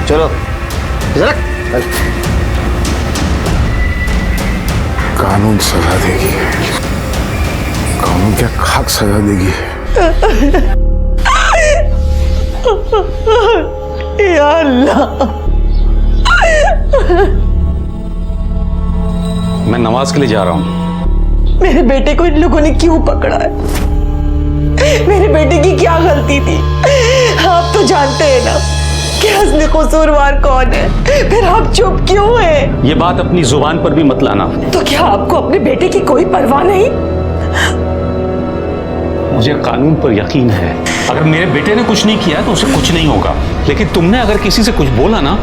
चलो कानून सजा देगी, कानून क्या खाक सजा देगी। या अल्लाह, मैं नमाज के लिए जा रहा हूँ। मेरे बेटे को इन लोगों ने क्यों पकड़ा है? मेरे बेटे की क्या गलती थी? आप तो जानते हैं ना कि असली कसूरवार कौन है, फिर आप चुप क्यों हैं? ये बात अपनी जुबान पर भी मत लाना। तो क्या आपको अपने बेटे की कोई परवाह नहीं? मुझे कानून पर यकीन है। अगर मेरे बेटे ने कुछ नहीं किया तो उसे कुछ नहीं होगा, लेकिन तुमने अगर किसी से कुछ बोला ना,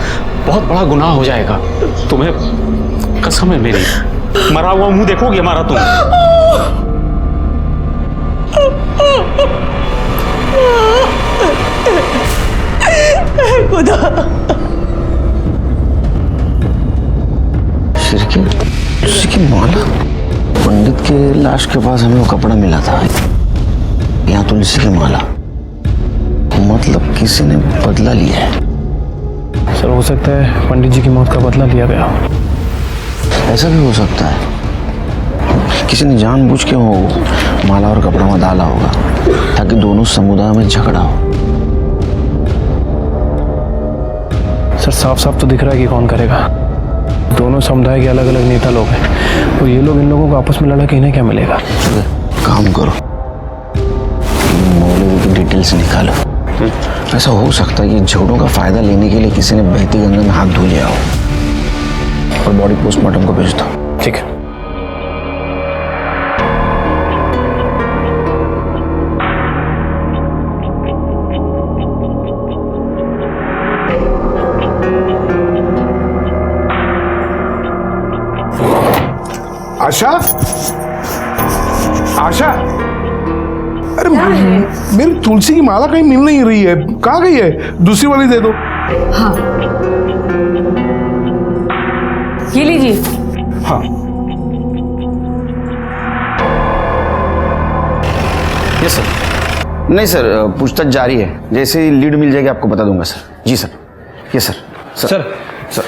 बहुत बड़ा गुनाह हो जाएगा। तुम्हें कसम है मेरी, मरा हुआ मुंह देखोगे हमारा तुम। खुदा, तुलसी की माला। पंडित के लाश के पास हमें वो कपड़ा मिला था, यहाँ तुलसी की माला। मतलब किसी ने बदला लिया है। सर हो सकता है पंडित जी की मौत का बदला लिया गया। ऐसा भी हो सकता है, किसी ने जानबूझ के वो माला और कपड़ा में डाला होगा ताकि दोनों समुदाय में झगड़ा हो। सर साफ साफ तो दिख रहा है कि कौन करेगा। दोनों समुदाय के अलग अलग नेता लोग हैं, और ये लोग इन लोगों को आपस में लड़ा के इन्हें क्या मिलेगा? काम करो, मौलवी की डिटेल्स निकालो। ऐसा हो सकता है कि झगड़ों का फायदा लेने के लिए किसी ने बहती गंगा में हाथ धो लिया हो। और बॉडी पोस्टमार्टम को भेज दो। ठीक है। आशा, आशा, अरे मेरी तुलसी की माला कहीं मिल नहीं रही है, कहाँ गई है? दूसरी वाली दे दो। हाँ, ये लीजिए। हाँ, यस सर। नहीं सर, पूछताछ जारी है, जैसे ही लीड मिल जाएगी आपको बता दूंगा सर। जी सर। Yes sir. सर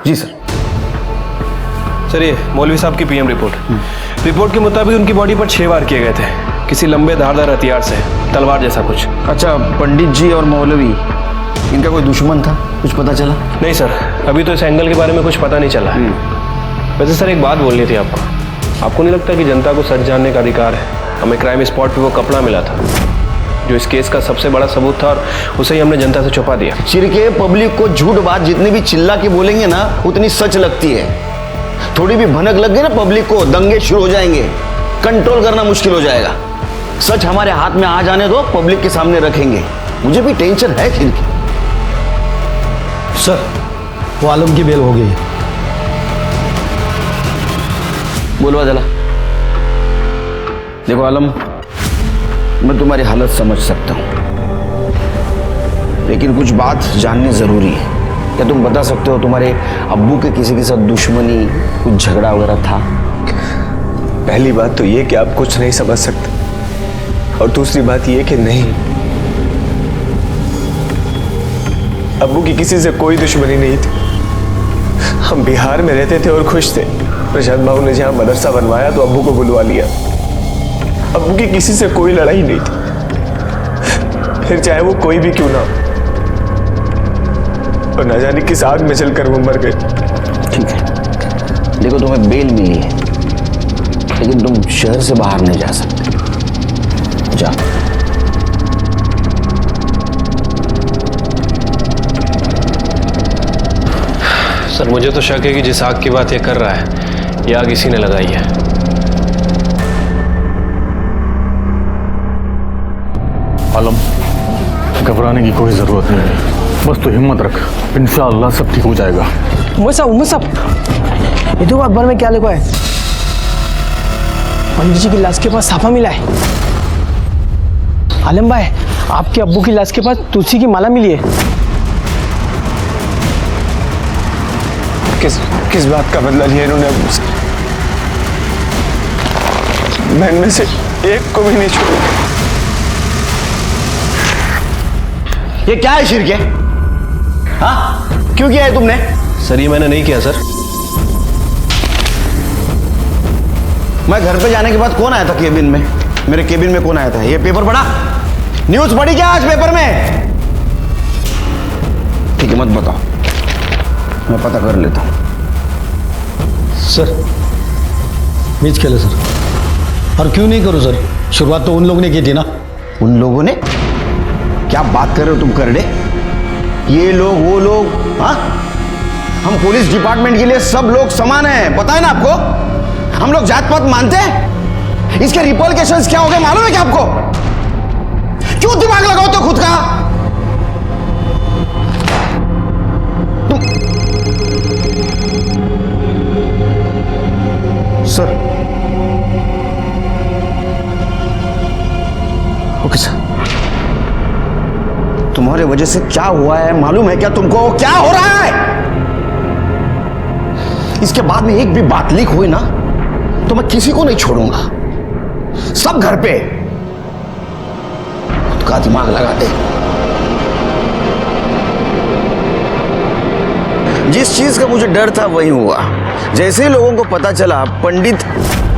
जी सर। सर ये मौलवी साहब की पीएम रिपोर्ट के मुताबिक उनकी बॉडी पर 6 वार किए गए थे, किसी लंबे धारदार हथियार से, तलवार जैसा कुछ। अच्छा, पंडित जी और मौलवी, इनका कोई दुश्मन था? कुछ पता चला? नहीं सर, अभी तो इस एंगल के बारे में कुछ पता नहीं चला है। वैसे सर एक बात बोलनी थी आपको नहीं लगता कि जनता को सच जानने का अधिकार है? हमें क्राइम स्पॉट पे वो कपड़ा मिला था जो इस केस का सबसे बड़ा सबूत था, और उसे ही हमने जनता से छुपा दिया। चिरके पब्लिक को झूठ बात जितनी भी चिल्ला के बोलेंगे ना, उतनी सच लगती है। थोड़ी भी भनक लग गई ना पब्लिक को, दंगे शुरू हो जाएंगे, कंट्रोल करना मुश्किल हो जाएगा। सच हमारे हाथ में आ जाने दो, पब्लिक के सामने रखेंगे। मुझे भी टेंशन है फिर की। सर, वो आलम की बेल हो गई। बोलवा जला। देखो आलम, मैं तुम्हारी हालत समझ सकता हूं, लेकिन कुछ बात जाननी जरूरी है। क्या तुम बता सकते हो तुम्हारे अब्बू के किसी के साथ दुश्मनी, कुछ झगड़ा वगैरह था? पहली बात तो ये कि आप कुछ नहीं समझ सकते, और दूसरी बात ये कि नहीं, अब्बू की किसी से कोई दुश्मनी नहीं थी। हम बिहार में रहते थे और खुश थे। प्रशांत बाबू ने जहां मदरसा बनवाया तो अब्बू को बुलवा लिया। अब्बू की किसी से कोई लड़ाई नहीं थी, फिर चाहे वो कोई भी क्यों ना हो। और न जाने किस आग में जलकर वो मर गए। ठीक है, देखो तुम्हें बेल मिली है, लेकिन तुम शहर से बाहर नहीं जा सकते। जा। सर मुझे तो शक है कि जिस आग की बात ये कर रहा है, ये आग इसी ने लगाई है। आलम, घबराने की कोई जरूरत नहीं है, बस तो हिम्मत रख, इंशाअल्लाह सब ठीक हो जाएगा। उमर साहब, ये तो अखबार में क्या लिखा है? पंडित जी की लाश के पास साफा मिला है। आलम भाई, आपके अब्बू की लाश के पास तुलसी की माला मिली है। किस बात का बदला लिया इन्होंने अब्बू से? मैं इनमें से एक को भी नहीं छोड़ूंगा। ये क्या है शिरके? हाँ, क्यों किया है तुमने? सर ये मैंने नहीं किया सर। मैं घर पे जाने के बाद कौन आया था केबिन में? मेरे केबिन में कौन आया था? ये पेपर पढ़ा? न्यूज पढ़ी क्या आज पेपर में? ठीक है, मत बताओ, मैं पता कर लेता हूं। सर मीच खेले सर। और क्यों नहीं करूं सर? शुरुआत तो उन लोगों ने की थी ना। उन लोगों ने? क्या बात कर रहे हो तुम करड़े? ये लोग वो लोग? हाँ, हम पुलिस डिपार्टमेंट के लिए सब लोग समान हैं, पता है ना आपको? हम लोग जात पात मानते हैं? इसके रिपोर्टेशंस क्या हो गए मालूम है क्या आपको? क्यों दिमाग लगाओ तो खुद का? Sir, okay sir. तुम्हारे वजह से क्या हुआ है मालूम है क्या तुमको? क्या हो रहा है? इसके बाद में एक भी बात लीक हुई ना तो मैं किसी को नहीं छोड़ूंगा। सब घर पे खुद का दिमाग लगाते। जिस चीज का मुझे डर था वही हुआ। जैसे ही लोगों को पता चला पंडित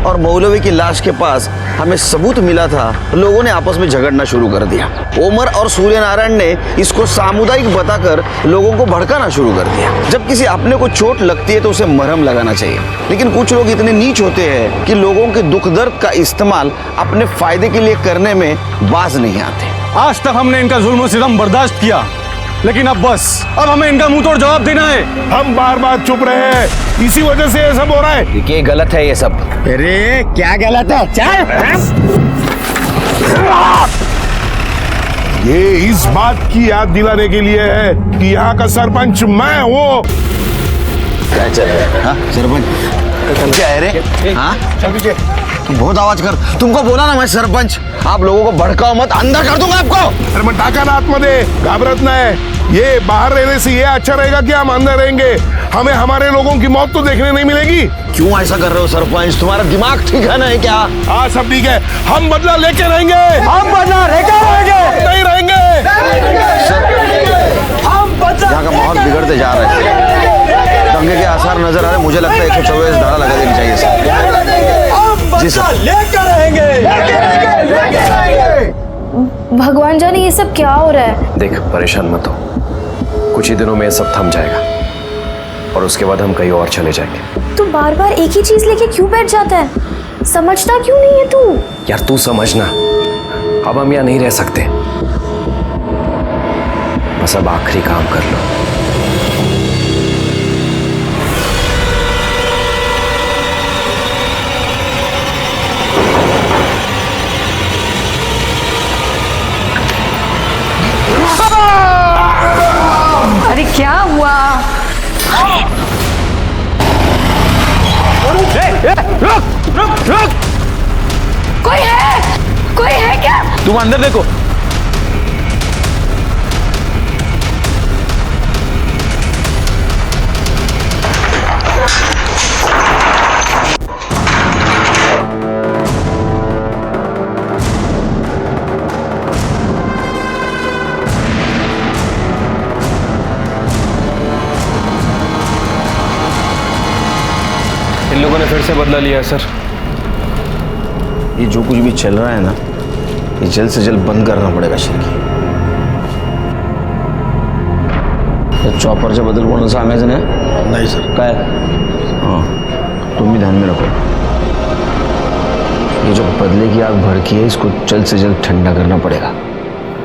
और मौलवी की लाश के पास हमें सबूत मिला था, लोगों ने आपस में झगड़ना शुरू कर दिया। ओमर और सूर्यनारायण ने इसको सामुदायिक बताकर लोगों को भड़काना शुरू कर दिया। जब किसी अपने को चोट लगती है तो उसे मरहम लगाना चाहिए, लेकिन कुछ लोग इतने नीच होते हैं कि लोगों के दुख दर्द का इस्तेमाल अपने फायदे के लिए करने में बाज नहीं आते। आज तक हमने इनका जुल्म सितम बर्दाश्त किया, लेकिन अब बस, अब हमें इनका मुंह तोड़ जवाब देना है। हम बार बार चुप रहे हैं, इसी वजह से ये सब हो रहा है। देखिए गलत है ये सब। अरे क्या गलत है? चल। ये इस बात की याद दिलाने के लिए है कि यहाँ का सरपंच मैं हूँ। क्या चल रहा है? हाँ सरपंच क्या है रे? हाँ तुम बहुत आवाज कर। तुमको बोला ना मैं सरपंच, आप लोगों को भड़काओ मत, अंदर कर दूंगा आपको। अरे मैं टाका ना आत्मदे, घाबरत ना है। ये बाहर रहने से ये अच्छा रहेगा कि हम अंदर रहेंगे? हमें हमारे लोगों की मौत तो देखने नहीं मिलेगी। क्यों ऐसा कर रहे हो सरपंच? तुम्हारा दिमाग ठीक है ना? है क्या? हाँ सब ठीक है, हम बदला लेके रहेंगे। हम बदला लेके रहेंगे। नहीं रहेंगे। यहाँ का माहौल बिगड़ते जा रहा है, दंगे के आसार नजर आ रहे। मुझे लगता है 124 धारा लगा देनी चाहिए सर। जी सर। लेके रहेंगे। भगवान जाने ये सब क्या हो रहा है। देख परेशान मत हो, कुछ ही दिनों में ये सब थम जाएगा और उसके बाद हम कहीं और चले जाएंगे। तू बार बार एक ही चीज लेके क्यों बैठ जाता है? समझता क्यों नहीं है तू? यार तू समझना, अब हम यहाँ नहीं रह सकते। बस अब आखिरी काम कर लो। अरे क्या हुआ? रुक! कोई है क्या? तुम अंदर देखो। इन लोगों ने फिर से बदला लिया है सर। ये जो कुछ भी चल रहा है ना, ये जल्द से जल्द बंद करना पड़ेगा शिरकी। चॉपरच्या बद्दल कोणाला सांगायचं नाही? नहीं सर। काय? हाँ तुम भी ध्यान में रखो। ये जो बदले की आग भड़की है इसको जल्द से जल्द ठंडा करना पड़ेगा।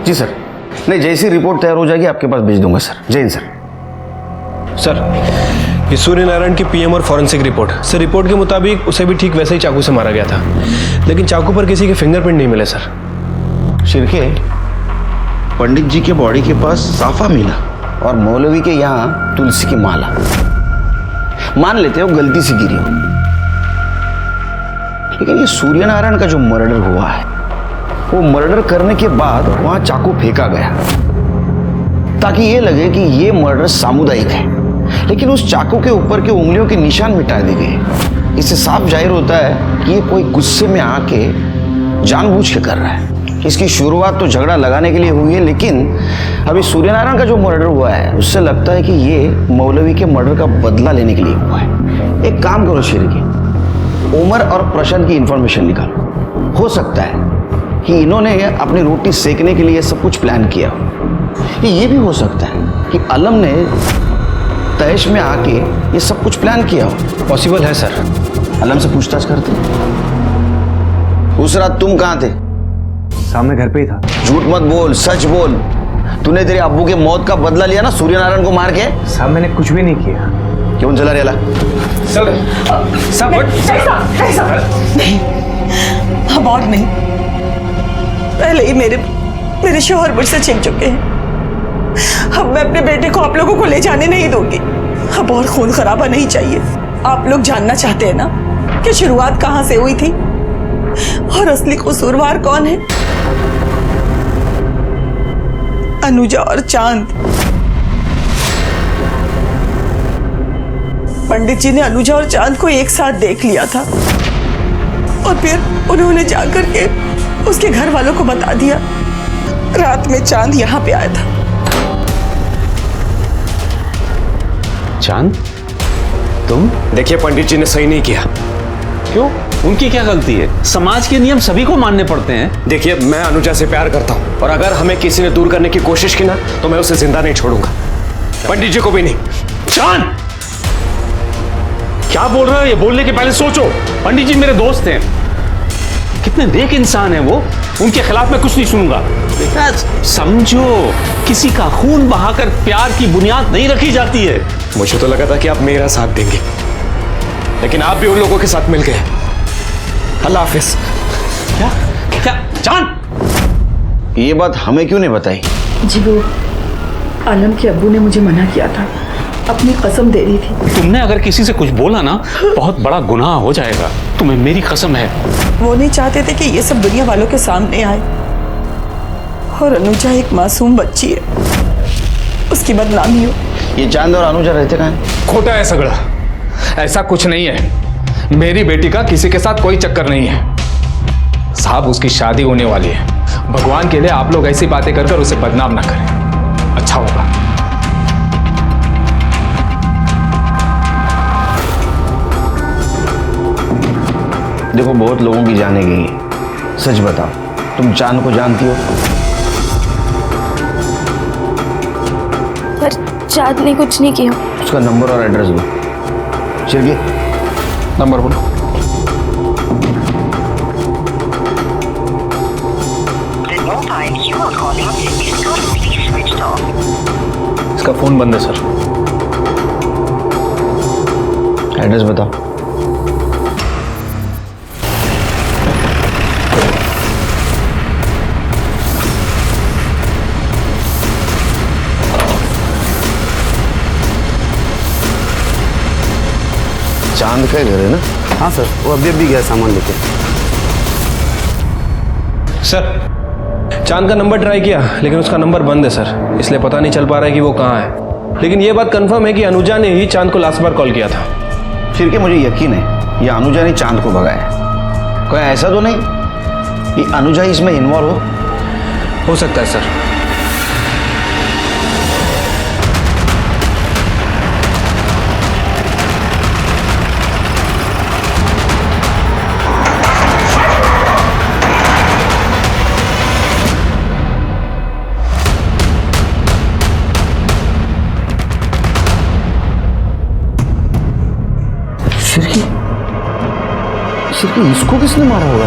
जी सर। नहीं, जैसी रिपोर्ट तैयार हो जाएगी आपके पास भेज दूंगा सर। जय हिंद सर। सर ये सूर्यनारायण की पीएम और फॉरेंसिक रिपोर्ट। सर रिपोर्ट के मुताबिक उसे भी ठीक वैसे ही चाकू से मारा गया था, लेकिन चाकू पर किसी के फिंगरप्रिंट नहीं मिले सर। शिरके, पंडित जी के बॉडी के पास साफा मिला और मौलवी के यहाँ तुलसी की माला। मान लेते हो गलती से गिरी हो, लेकिन ये सूर्यनारायण का जो मर्डर हुआ है, वो मर्डर करने के बाद वहां चाकू फेंका गया ताकि ये लगे कि ये मर्डर सामुदायिक है, लेकिन उस चाकू के ऊपर के उंगलियों के निशान मिटा दिए गए। इससे साफ जाहिर होता है कि ये कोई गुस्से में आके जानबूझ के कर रहा है। इसकी शुरुआत तो झगड़ा लगाने के लिए हुई है, लेकिन अभी सूर्यनारायण का जो मर्डर हुआ है उससे लगता है कि ये मौलवी के मर्डर का बदला लेने के लिए हुआ है। एक काम करो शिरकी, उमर और प्रशांत की इंफॉर्मेशन निकालो। हो सकता है कि इन्होंने अपनी रोटी सेकने के लिए सब कुछ प्लान किया हो। ये भी हो सकता है कि आलम ने तैश में आके ये सब कुछ प्लान किया हो। पॉसिबल है सर। आलम से पूछताछ करते। उस रात तुम कहाँ थे? सामने घर पे ही था। झूठ मत बोल, सच बोल। तूने तेरे अब्बू के मौत का बदला लिया ना सूर्यनारायण को मार के? साहब मैंने कुछ भी नहीं किया। क्यों चला रेला? सर नहीं, अब और नहीं। पहले ही मेरे शौहर मुझसे छिन चुके हैं। अब मैं अपने बेटे को आप लोगों को ले जाने नहीं दूंगी। अब और खून खराबा नहीं चाहिए। आप लोग जानना चाहते हैं ना कि शुरुआत कहां से हुई थी और असली कसूरवार कौन है? अनुजा और चांद। पंडित जी ने अनुजा और चांद को एक साथ देख लिया था और फिर उन्होंने जाकर के उसके घर वालों को बता दिया। रात में चांद यहाँ पे आया था। चांद, तुम? देखिए पंडित जी ने सही नहीं किया। क्यों? उनकी क्या गलती है? समाज के नियम सभी को मानने पड़ते हैं। देखिए मैं अनुजा से प्यार करता हूं और अगर हमें किसी ने दूर करने की कोशिश की ना तो मैं उसे जिंदा नहीं छोड़ूंगा, पंडित जी को भी नहीं। चांद, क्या बोल रहे हो? ये बोलने के पहले सोचो। पंडित जी मेरे दोस्त हैं, कितने नेक इंसान हैं वो। उनके खिलाफ मैं कुछ नहीं सुनूंगा। समझो, किसी का खून बहाकर प्यार की बुनियाद नहीं रखी जाती है। मुझे तो लगा था कि आप मेरा साथ देंगे, लेकिन आप भी उन लोगों के साथ मिल गए। अल्लाह हाफिज। क्या क्या चांद? ये बात हमें क्यों नहीं बताई? जी वो आलम के अब्बू ने मुझे मना किया था, अपनी कसम दे दी थी। तुमने अगर किसी से कुछ बोला ना बहुत बड़ा गुनाह हो जाएगा। तुम्हें मेरी कसम है। वो नहीं चाहते थे कि ये सब दुनिया वालों के सामने आए। और अनुजा एक मासूम बच्ची है, उसकी बदनामी हो। ये चांद और अनुजा रहते कहाँ हैं? खोटा है सगड़ा, ऐसा कुछ नहीं है। मेरी बेटी का किसी के साथ कोई चक्कर नहीं है साहब। उसकी शादी होने वाली है। भगवान के लिए आप लोग ऐसी बातें कर कर उसे बदनाम ना करें, अच्छा होगा। देखो बहुत लोगों की जाने गई है। सच बताओ, तुम चांद को जानती हो? पर चांद ने कुछ नहीं किया। उसका नंबर और एड्रेस दो। शिरकी, नंबर बोलो। इसका फोन बंद है सर। एड्रेस बताओ। चांद का घर है ना? हाँ सर, वो अभी गया सामान लेके। सर चांद का नंबर ट्राई किया लेकिन उसका नंबर बंद है सर, इसलिए पता नहीं चल पा रहा है कि वो कहाँ है। लेकिन ये बात कंफर्म है कि अनुजा ने ही चांद को लास्ट बार कॉल किया था। फिर के मुझे यकीन है ये अनुजा ने चांद को भगाया। कोई ऐसा तो नहीं कि अनुजा इसमें इन्वॉल्व हो सकता है सर। शिरकी, इसको किसने मारा होगा?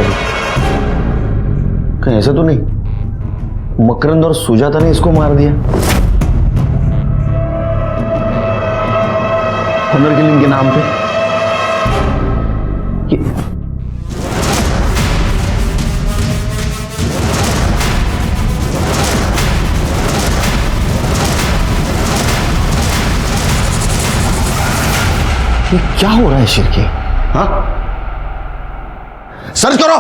कहीं ऐसा तो नहीं मकरंद और सुजाता ने इसको मार दिया? ऑनर किलिंग के नाम पे ये क्या हो रहा है शिरकी? हाँ, सर्च करो।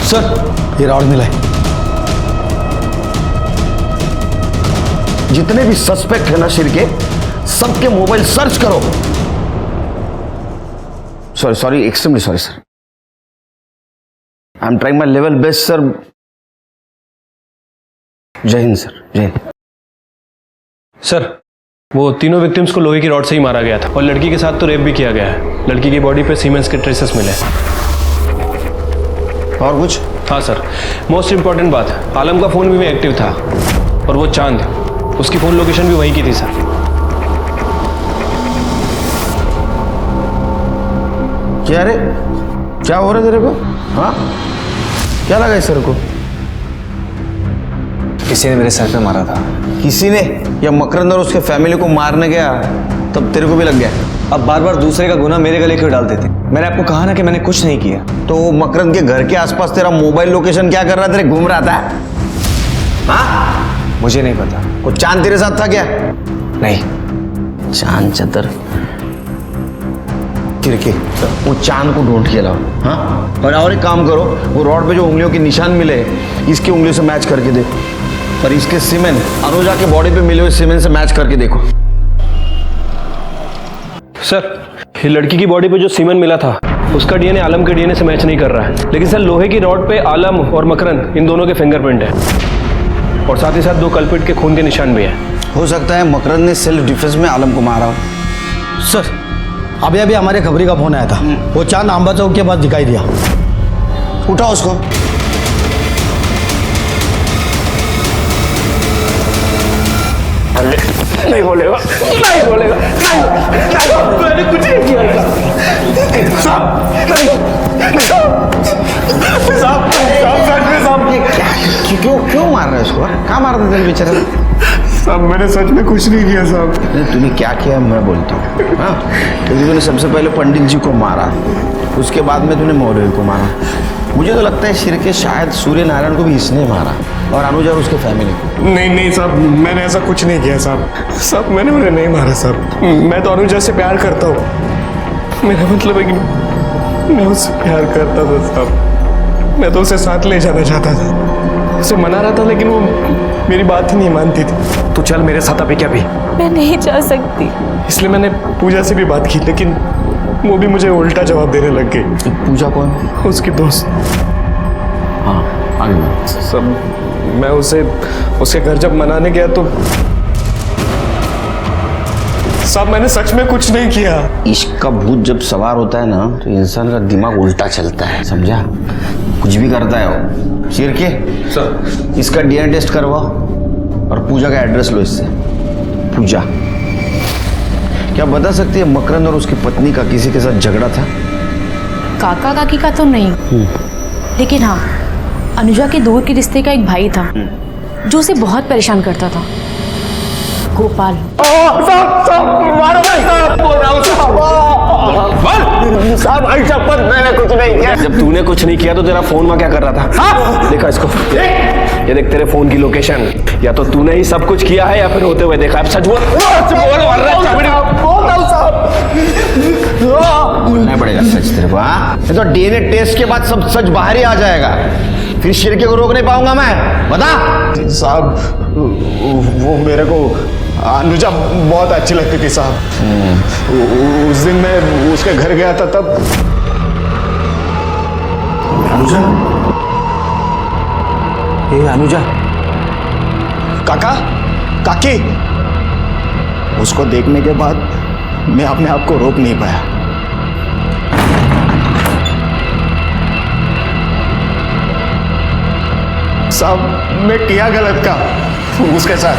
सर ये राउंड मिला है। जितने भी सस्पेक्ट है ना शिरके, सबके मोबाइल सर्च करो। Sorry extremely sorry sir, I am trying my level best sir. जय हिंद सर, जय हिंद। सर वो तीनों विक्टिम्स को लोहे की रॉड से ही मारा गया था और लड़की के साथ तो रेप भी किया गया है। लड़की की बॉडी पे सीमेंस के ट्रेसेस मिले। और कुछ? हाँ सर, मोस्ट इंपॉर्टेंट बात, आलम का फोन भी एक्टिव था और वो चांद, उसकी फोन लोकेशन भी वहीं की थी सर। क्या रे, क्या हो रहा है तेरे को? हाँ, क्या लगा इस सर को? किसी ने मेरे सर पे मारा था। किसी ने? या मकरंद और उसके फैमिली को मारने गया तब तेरे को भी लग गया? अब बार बार दूसरे का गुनाह मेरे गले क्यों डालते थे? मैंने आपको कहा ना कि मैंने कुछ नहीं किया। तो मकरंद के घर के आसपास तेरा मोबाइल लोकेशन क्या कर रहा था? तेरे घूम रहा था? हाँ, मुझे नहीं पता। वो चांद तेरे साथ था क्या? नहीं। चांद चतर चिरके, वो चांद को ढूंढ के लाओ। हाँ, और एक काम करो, वो रॉड पे जो उंगलियों के निशान मिले इसकी उंगलियों से मैच करके देखो, और इसके सीमेन अनुजा के बॉडी पे मिले हुए सीमेन से मैच करके देखो। सर ये लड़की की बॉडी पे जो सीमेन मिला था उसका डीएनए आलम के डीएनए से मैच नहीं कर रहा है, लेकिन सर लोहे की रॉड पे आलम और मकरंद इन दोनों के फिंगरप्रिंट है और साथ ही साथ 2 कल्प्रिट के खून के निशान भी है। हो सकता है मकरंद ने सेल्फ डिफेंस में आलम को मारा हो। सर अभी अभी हमारे खबरी का फोन आया था, वो चांद आंबा चौक के पास दिखाई दिया। उठाओ उसको। नहीं बोलेगा, नहीं बोलेगा, नहीं, मैंने कुछ नहीं किया। क्यों मार रहे हो उसको? कहाँ मार रहे थे बेचारे? साहब मैंने सच में कुछ नहीं किया साहब। तूने क्या किया मैं बोलता हूँ। हाँ, क्योंकि तूने सबसे पहले पंडित जी को मारा, उसके बाद में तूने मौलवी को मारा। मुझे तो लगता है शिरके शायद सूर्य नारायण को भी इसने मारा और अनुजा और उसके फैमिली को। नहीं साहब, मैंने ऐसा कुछ नहीं किया साहब। साहब मैंने उन्हें नहीं मारा साहब। मैं तो अनुजा से प्यार करता हूँ। मेरा मतलब है कि मैं उससे प्यार करता था साहब। मैं तो उसे साथ ले जाना चाहता था, उसे मना रहा था, लेकिन वो मेरी बात ही नहीं मानती थी। तू चल मेरे साथ अभी क्या भी। मैं नहीं जा सकती। इसलिए मैंने पूजा से भी बात की, लेकिन वो भी मुझे उल्टा जवाब देने लग गई। पूजा कौन? उसकी दोस्त। हाँ आगे। सब मैं उसे उसके घर जब मनाने गया तो साहब मैंने सच में कुछ नहीं किया। इश्क का भूत जब सवार होता है ना तो इंसान का दिमाग उल्टा चलता है, समझा? कुछ भी करता है वो। शिरके सर, इसका डीएनए टेस्ट करवाओ और पूजा का एड्रेस लो इससे। पूजा, क्या बता सकती है मकरंद और उसकी पत्नी का किसी के साथ झगड़ा था? काका काकी का तो नहीं, लेकिन हाँ अनुजा के दूर के रिश्ते का एक भाई था जो उसे बहुत परेशान करता था, गोपाल। साहब आई शपथ मैंने कुछ नहीं किया। जब तूने कुछ नहीं किया तो तेरा फोन वहां क्या कर रहा था? देखा इसको, ये देख तेरे फोन की लोकेशन। या तो तूने ही सब कुछ किया है या फिर होते हुए देखा। अब सच बोल। बोलना पड़ेगा सच तेरे को। हाँ, तो डीएनए टेस्ट के बाद सब सच बाहर ही आ जाएगा, फिर शिरके को रोक नहीं पाऊंगा मैं। बता साहब, वो मेरे को अनुजा बहुत अच्छी लगती थी साहब। उस दिन मैं उसके घर गया था तब। अनुजा? ये अनुजा? काका, काकी। उसको देखने के बाद मैं अपने आप को रोक नहीं पाया। साहब मैं किया गलत का उसके साथ,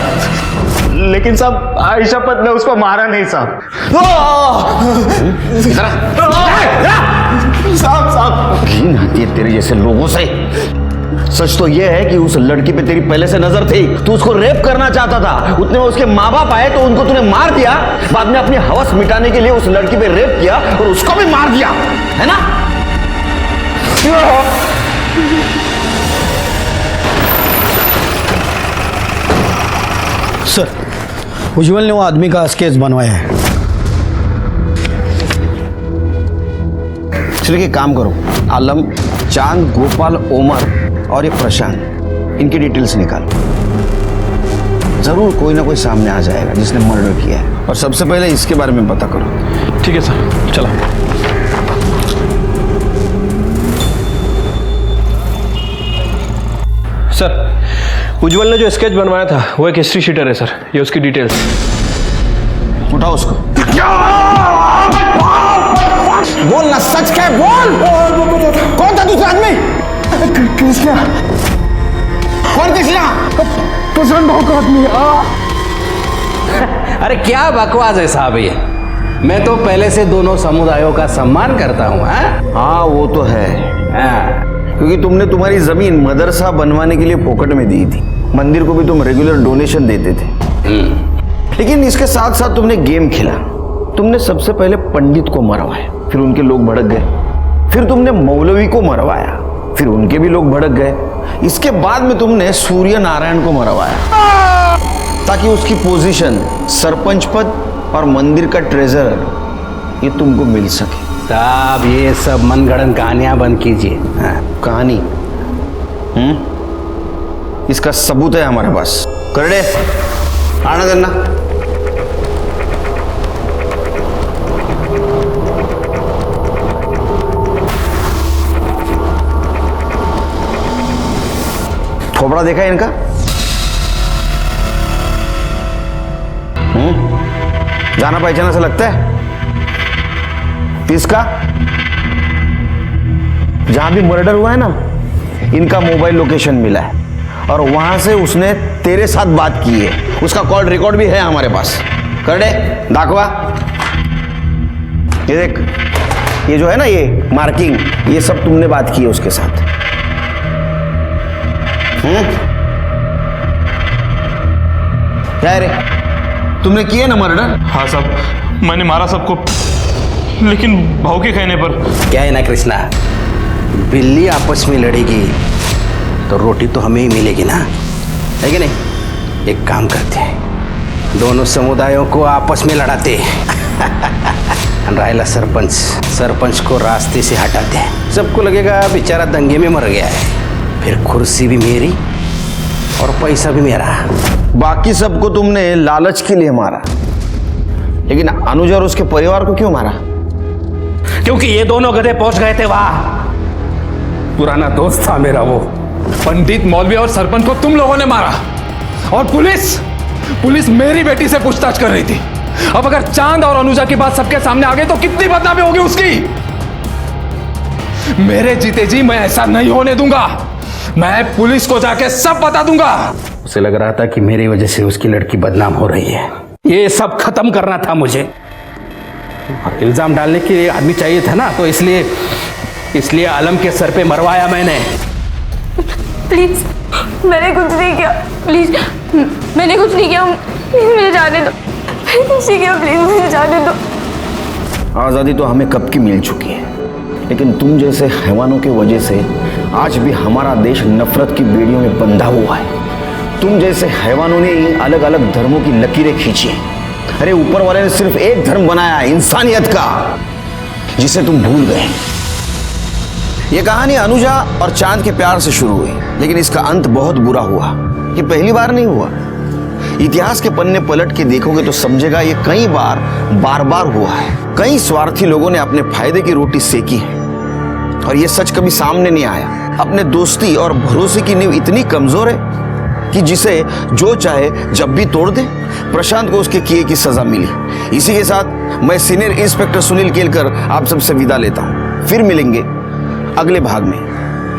लेकिन साहब आयशा पत ने उसको मारा नहीं साहब। साहब घिन आती है तेरे जैसे लोगों से। सच तो यह है कि उस लड़की पे तेरी पहले से नजर थी, तू उसको रेप करना चाहता था। उतने में उसके माँ बाप आए तो उनको तूने मार दिया, बाद में अपनी हवस मिटाने के लिए उस लड़की पे रेप किया और उसको भी मार दिया, है ना? सर उज्जवल ने वो आदमी का स्केच बनवाया है। चलिए काम करो, आलम, चांद, गोपाल, ओमर और ये प्रशांत, इनकी डिटेल्स निकालो। जरूर कोई ना कोई सामने आ जाएगा जिसने मर्डर किया है, और सबसे पहले इसके बारे में पता करो। ठीक है सर, चलो। सर, उज्जवल ने जो स्केच बनवाया था वो एक हिस्ट्री शीटर है सर, ये उसकी डिटेल्स। उठाओ उसको। बोल ना, सच क्या है, बोल। कौन था दूसरा आदमी? कृष्णा। कौन कृष्णा? प्रशांत भाव का आदमी। अरे क्या बकवास है साहब ये। मैं तो पहले से दोनों समुदायों का सम्मान करता हूँ। हाँ वो तो है, क्योंकि तुमने तुम्हारी जमीन मदरसा बनवाने के लिए फोकट में दी थी, मंदिर को भी तुम रेगुलर डोनेशन देते थे। लेकिन इसके साथ साथ तुमने गेम खेला। तुमने सबसे पहले पंडित को मरवाया, फिर उनके लोग भड़क गए। फिर तुमने मौलवी को मरवाया, फिर उनके भी लोग भड़क गए। इसके बाद में तुमने सूर्य नारायण को मरवाया ताकि उसकी पोजीशन, सरपंच पद और मंदिर का ट्रेजरर ये तुमको मिल सके। साहब ये सब मनगढ़ंत कहानियां बंद कीजिए। कहानी? इसका सबूत है हमारे पास। करड़े आना देना। थोपड़ा देखा है इनका? जाना पहचाना से लगता है। किसका? जहां भी मर्डर हुआ है ना, इनका मोबाइल लोकेशन मिला है और वहां से उसने तेरे साथ बात की है। उसका कॉल रिकॉर्ड भी है हमारे पास। करडे दाखवा। ये देख, ये जो है ना, ये मार्किंग, ये सब तुमने बात की है उसके साथ। क्या रे, तुमने किया ना मर्डर? हाँ साहब, मैंने मारा सबको, लेकिन भाव के कहने पर। क्या है ना कृष्णा, बिल्ली आपस में लड़ेगी तो रोटी तो हमें ही मिलेगी ना, है कि नहीं? एक काम करते हैं, दोनों समुदायों को आपस में लड़ाते रायला सरपंच को रास्ते से हटाते हैं। सबको लगेगा बेचारा दंगे में मर गया है, फिर कुर्सी भी मेरी और पैसा भी मेरा। बाकी सबको तुमने लालच के लिए मारा, लेकिन अनुज और उसके परिवार को क्यों मारा? क्योंकि ये दोनों गधे पहुंच गए थे वहां। पुराना दोस्त था मेरा वो। पंडित, मौलवी और सरपंच को तुम लोगों ने मारा, और पुलिस मेरी बेटी से पूछताछ कर रही थी। अब अगर चांद और अनुजा की बात सबके सामने आ गई तो कितनी बदनामी होगी उसकी। मेरे जीते जी मैं ऐसा नहीं होने दूंगा। मैं पुलिस को जाके सब बता दूंगा। उसे लग रहा था कि मेरी वजह से उसकी लड़की बदनाम हो रही है। ये सब खत्म करना था मुझे, और इल्जाम डालने के लिए आदमी चाहिए था ना, तो इसलिए आलम के सर पे मरवाया मैंने। प्लीज, मैंने कुछ नहीं किया। प्लीज, मैंने कुछ नहीं किया। प्लीज मुझे जाने दो। मैंने कुछ नहीं किया, प्लीज मुझे जाने दो। आज़ादी तो हमें कब की मिल चुकी है, लेकिन तुम जैसे हैवानों की वजह से आज भी हमारा देश नफरत की बेड़ियों में बंधा हुआ है। तुम जैसे हैवानों ने ही अलग अलग धर्मों की लकीरें खींची हैं। अरे ऊपर वाले ने सिर्फ एक धर्म बनाया है, इंसानियत का, जिसे तुम भूल गए। ये कहानी अनुजा और चांद के प्यार से शुरू हुई, लेकिन इसका अंत बहुत बुरा हुआ। ये पहली बार नहीं हुआ। इतिहास के पन्ने पलट के देखोगे तो समझेगा ये कई बार हुआ है। कई स्वार्थी लोगों ने अपने फायदे की रोटी सेकी है, और ये सच कभी सामने नहीं आया। अपने दोस्ती और भरोसे की नींव इतनी कमजोर है कि जिसे जो चाहे जब भी तोड़ दे। प्रशांत को उसके किए की सजा मिली। इसी के साथ मैं सीनियर इंस्पेक्टर सुनील केलकर आप सबसे विदा लेता हूं। फिर मिलेंगे अगले भाग में।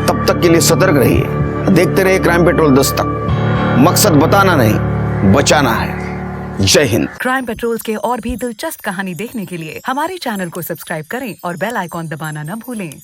तब तक के लिए सतर्क रहिए, देखते रहिए क्राइम पेट्रोल दस्तक। मकसद बताना नहीं, बचाना है। जय हिंद। क्राइम पेट्रोल के और भी दिलचस्प कहानी देखने के लिए हमारे चैनल को सब्सक्राइब करें और बेल आइकॉन दबाना न भूलें।